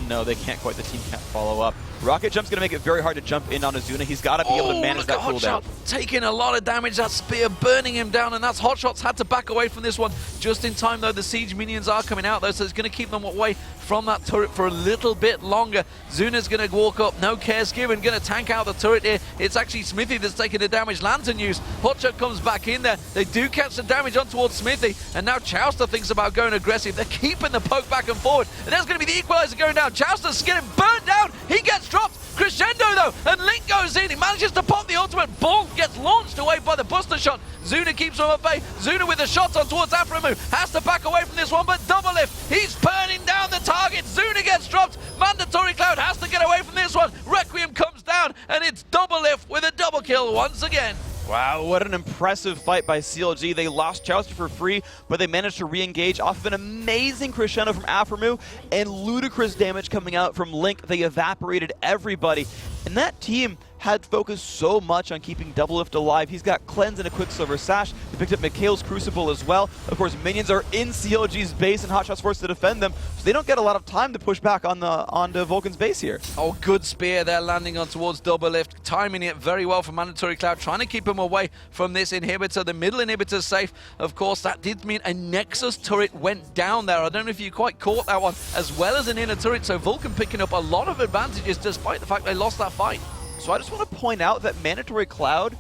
No, they can't quite. The team can't follow up. Rocket Jump's going to make it very hard to jump in on Azuna. He's got to be able to manage that cooldown. Taking a lot of damage, that spear burning him down, and that's Hotshot's had to back away from this one just in time, though. The siege minions are coming out, though, so it's going to keep them away from that turret for a little bit longer. Zuna's going to walk up, no cares given, going to tank out the turret here. It's actually Smithy that's taking the damage. Lantern use. Hotshot comes back in there. They do catch the damage on towards Smithy, and now Chowster thinks about going aggressive. They're keeping the poke back and forward, and there's going to be the equalizer going down. Chowster's getting burnt down. He gets dropped. Crescendo though, and Link goes in. He manages to pop the ultimate. Ball gets launched away by the Buster shot. Zuna keeps him at bay. Zuna with the shots on towards Aframu. Has to back away from this one, but double lift. He's burning down the target. Zuna gets dropped. Mandatory Cloud has to get away from this one. Requiem comes down, and it's double lift with a double kill once again. Wow, what an impressive fight by CLG. They lost Chowster for free, but they managed to re-engage off of an amazing crescendo from Aframu and ludicrous damage coming out from Link. They evaporated everybody. And that team had focused so much on keeping Double Lift alive. He's got Cleanse and a Quicksilver Sash. They picked up Mikhail's Crucible as well. Of course, minions are in CLG's base and Hotshot's forced to defend them, so they don't get a lot of time to push back onto Vulcan's base here. Oh, good spear there landing on towards Double Lift. Timing it very well for Mandatory Cloud, trying to keep him away from this inhibitor. The middle inhibitor's safe. Of course, that did mean a Nexus turret went down there. I don't know if you quite caught that one, as well as an inner turret. So Vulcan picking up a lot of advantages despite the fact they lost that fight. So I just want to point out that Mandatory Cloud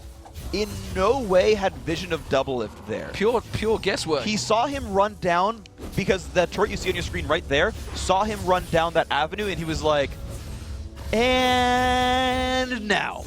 in no way had vision of Double Lift there. Pure guesswork. He saw him run down, because that turret you see on your screen right there, saw him run down that avenue, and he was like, and now.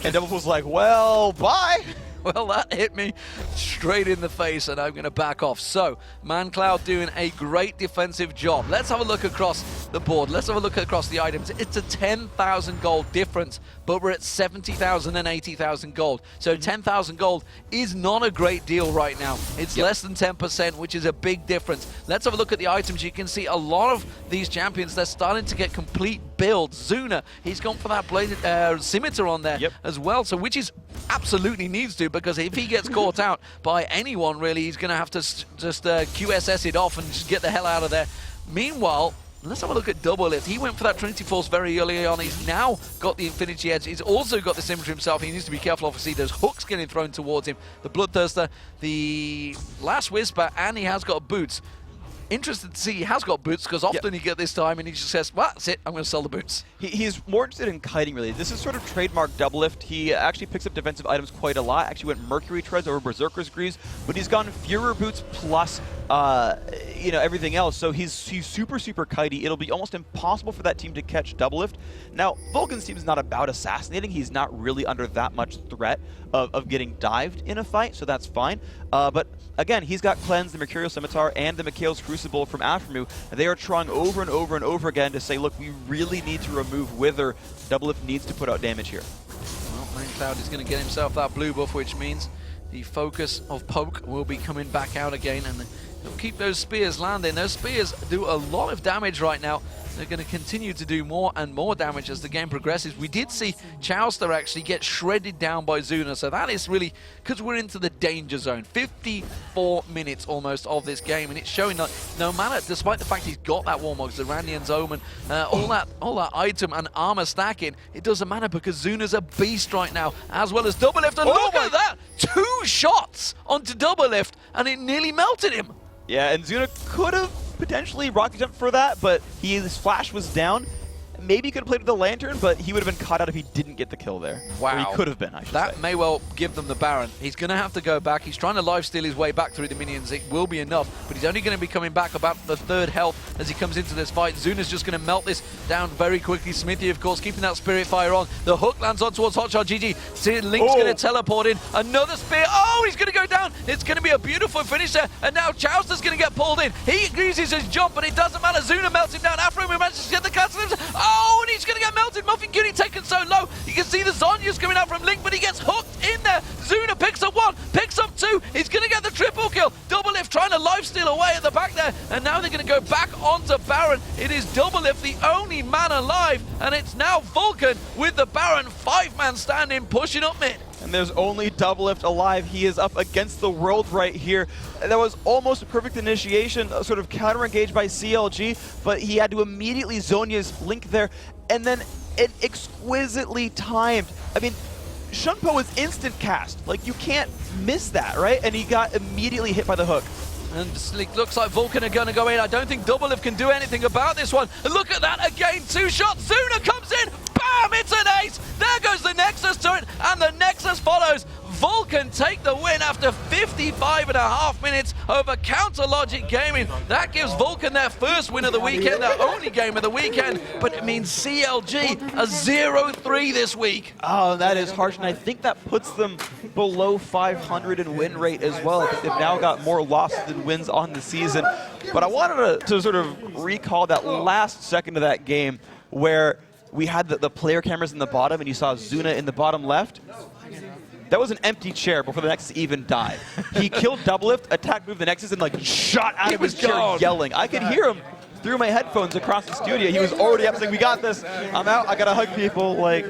And Double Lift was like, well, bye. Well, that hit me straight in the face, and I'm going to back off. So, ManCloud doing a great defensive job. Let's have a look across the board. Let's have a look across the items. It's a 10,000 gold difference, but we're at 70,000 and 80,000 gold. So 10,000 gold is not a great deal right now. It's less than 10%, which is a big difference. Let's have a look at the items. You can see a lot of these champions, they're starting to get complete builds. Zuna, he's gone for that bladed scimitar on there as well, so which is absolutely needs to, because if he gets caught out by anyone, really, he's going to have to just QSS it off and just get the hell out of there. Meanwhile, let's have a look at Double Lift. He went for that Trinity Force very early on. He's now got the Infinity Edge. He's also got the Symmetry himself. He needs to be careful, obviously. There's hooks getting thrown towards him. The Bloodthirster, the Last Whisper, and he has got boots. Interested to see he has got boots, because often you get this time and he just says, well, that's it, I'm going to sell the boots. He's more interested in kiting, really. This is sort of trademark Double Lift. He actually picks up defensive items quite a lot. Actually went Mercury Treads over Berserker's Greaves, but he's gone Furor Boots plus everything else. So he's super kitey. It'll be almost impossible for that team to catch Double Lift. Now, Vulcan's team is not about assassinating. He's not really under that much threat of getting dived in a fight, so that's fine. But again, he's got Cleanse, the Mercurial Scimitar, and the Mikhail's Crucible from Aframu. They are trying over and over and over again to say, look, we really need to remove Wither. Double Lift needs to put out damage here. Well, ManCloud is going to get himself that blue buff, which means the focus of Poke will be coming back out again, and he'll keep those spears landing. Those spears do a lot of damage right now. They're going to continue to do more and more damage as the game progresses. We did see Chowster actually get shredded down by Zuna, so that is really, because we're into the danger zone. 54 minutes almost of this game, and it's showing that no matter, despite the fact he's got that Warmog, Zerandian's Omen, all that item and armor stacking, it doesn't matter because Zuna's a beast right now, as well as Double Lift, and look at that! 2 shots onto Double Lift, and it nearly melted him. Yeah, and Zuna could have potentially rocket jump for that, but his flash was down. Maybe he could have played with the Lantern, but he would have been caught out if he didn't get the kill there. Wow. Or he could have been, I should say. That may well give them the Baron. He's going to have to go back. He's trying to lifesteal his way back through the minions. It will be enough, but he's only going to be coming back about the 3rd health as he comes into this fight. Zuna's just going to melt this down very quickly. Smithy, of course, keeping that Spirit Fire on. The hook lands on towards Hotshot GG. See, Link's going to teleport in. Another spear. Oh, he's going to go down. It's going to be a beautiful finish there. And now Chowster's going to get pulled in. He uses his jump, but it doesn't matter. Zuna melts him down. Aframu manages to get the cancel. Oh, and he's going to get melted. Muffin Cutie taken so low. You can see the Zonya's coming out from Link, but he gets hooked in there. Zuna picks up 1, picks up 2. He's going to get the triple kill. Double Lift trying to lifesteal away at the back there, and now they're going to go back onto Baron. It is Double Lift, the only man alive, and it's now Vulcan with the Baron 5-man standing, pushing up mid. And there's only Double Lift alive. He is up against the world right here. That was almost a perfect initiation, sort of counter-engaged by CLG, but he had to immediately Zonya's Link there, and then it exquisitely timed. I mean, Shunpo is instant cast. Like, you can't miss that, right? And he got immediately hit by the hook. And it looks like Vulcan are going to go in. I don't think Double Lift can do anything about this one. Look at that again. 2 shots. Zuna comes in. Bam! It's an ace. There goes the Nexus turret. And the Nexus follows. Vulcan take the win after 55.5 minutes over Counter Logic Gaming. That gives Vulcan their first win of the weekend, their only game of the weekend, but it means CLG a 0-3 this week. Oh, that is harsh, and I think that puts them below 500 in win rate as well. I think they've now got more losses than wins on the season. But I wanted to sort of recall that last second of that game where we had the player cameras in the bottom and you saw Zuna in the bottom left. That was an empty chair before the Nexus even died. He killed Doublelift, attacked move the Nexus, and like shot out of his chair yelling. I could hear him through my headphones across the studio. He was already up saying, "We got this. I'm out. I gotta hug people." Like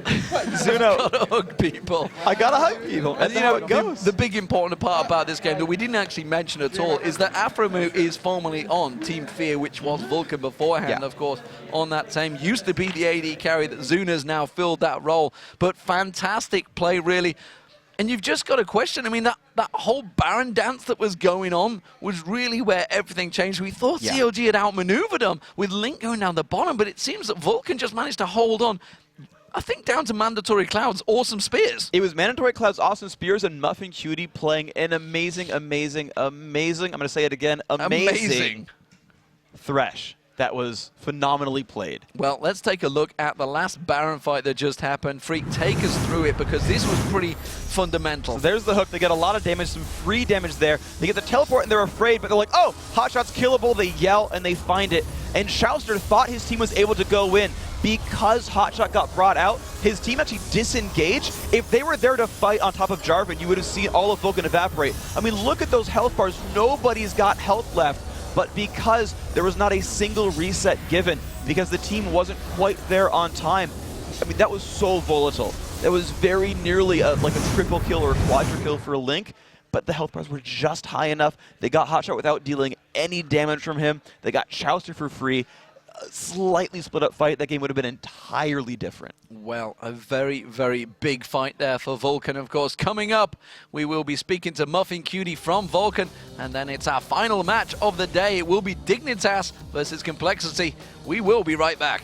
Zuno, gotta hug people. I gotta hug people. And you know, it goes. The big important part about this game that we didn't actually mention at all is that Afromu is formerly on Team Fear, which was Vulcan beforehand, of course, on that team. Used to be the AD carry that Zuna's now filled that role. But fantastic play, really. And you've just got to question, I mean, that whole Baron dance that was going on was really where everything changed. We thought CLG had outmaneuvered them with Link going down the bottom, but it seems that Vulcan just managed to hold on, I think, down to Mandatory Cloud's awesome spears. It was Mandatory Cloud's awesome spears and Muffin Cutie playing an amazing, I'm going to say it again, amazing Thresh. That was phenomenally played. Well, let's take a look at the last Baron fight that just happened. Freak, take us through it, because this was pretty fundamental. So there's the hook. They get a lot of damage, some free damage there. They get the teleport and they're afraid, but they're like, oh, Hotshot's killable. They yell and they find it. And Shouster thought his team was able to go in. Because Hotshot got brought out, his team actually disengaged. If they were there to fight on top of Jarvan, you would have seen all of Vulcan evaporate. I mean, look at those health bars. Nobody's got health left. But because there was not a single reset given, because the team wasn't quite there on time, I mean, that was so volatile. That was very nearly like a triple kill or a quadra kill for Link, but the health bars were just high enough. They got Hotshot without dealing any damage from him. They got Chouster for free. A slightly split up fight, that game would have been entirely different. Well, a very, very big fight there for Vulcan, of course. Coming up, we will be speaking to Muffin Cutie from Vulcan, and then it's our final match of the day. It will be Dignitas versus Complexity. We will be right back.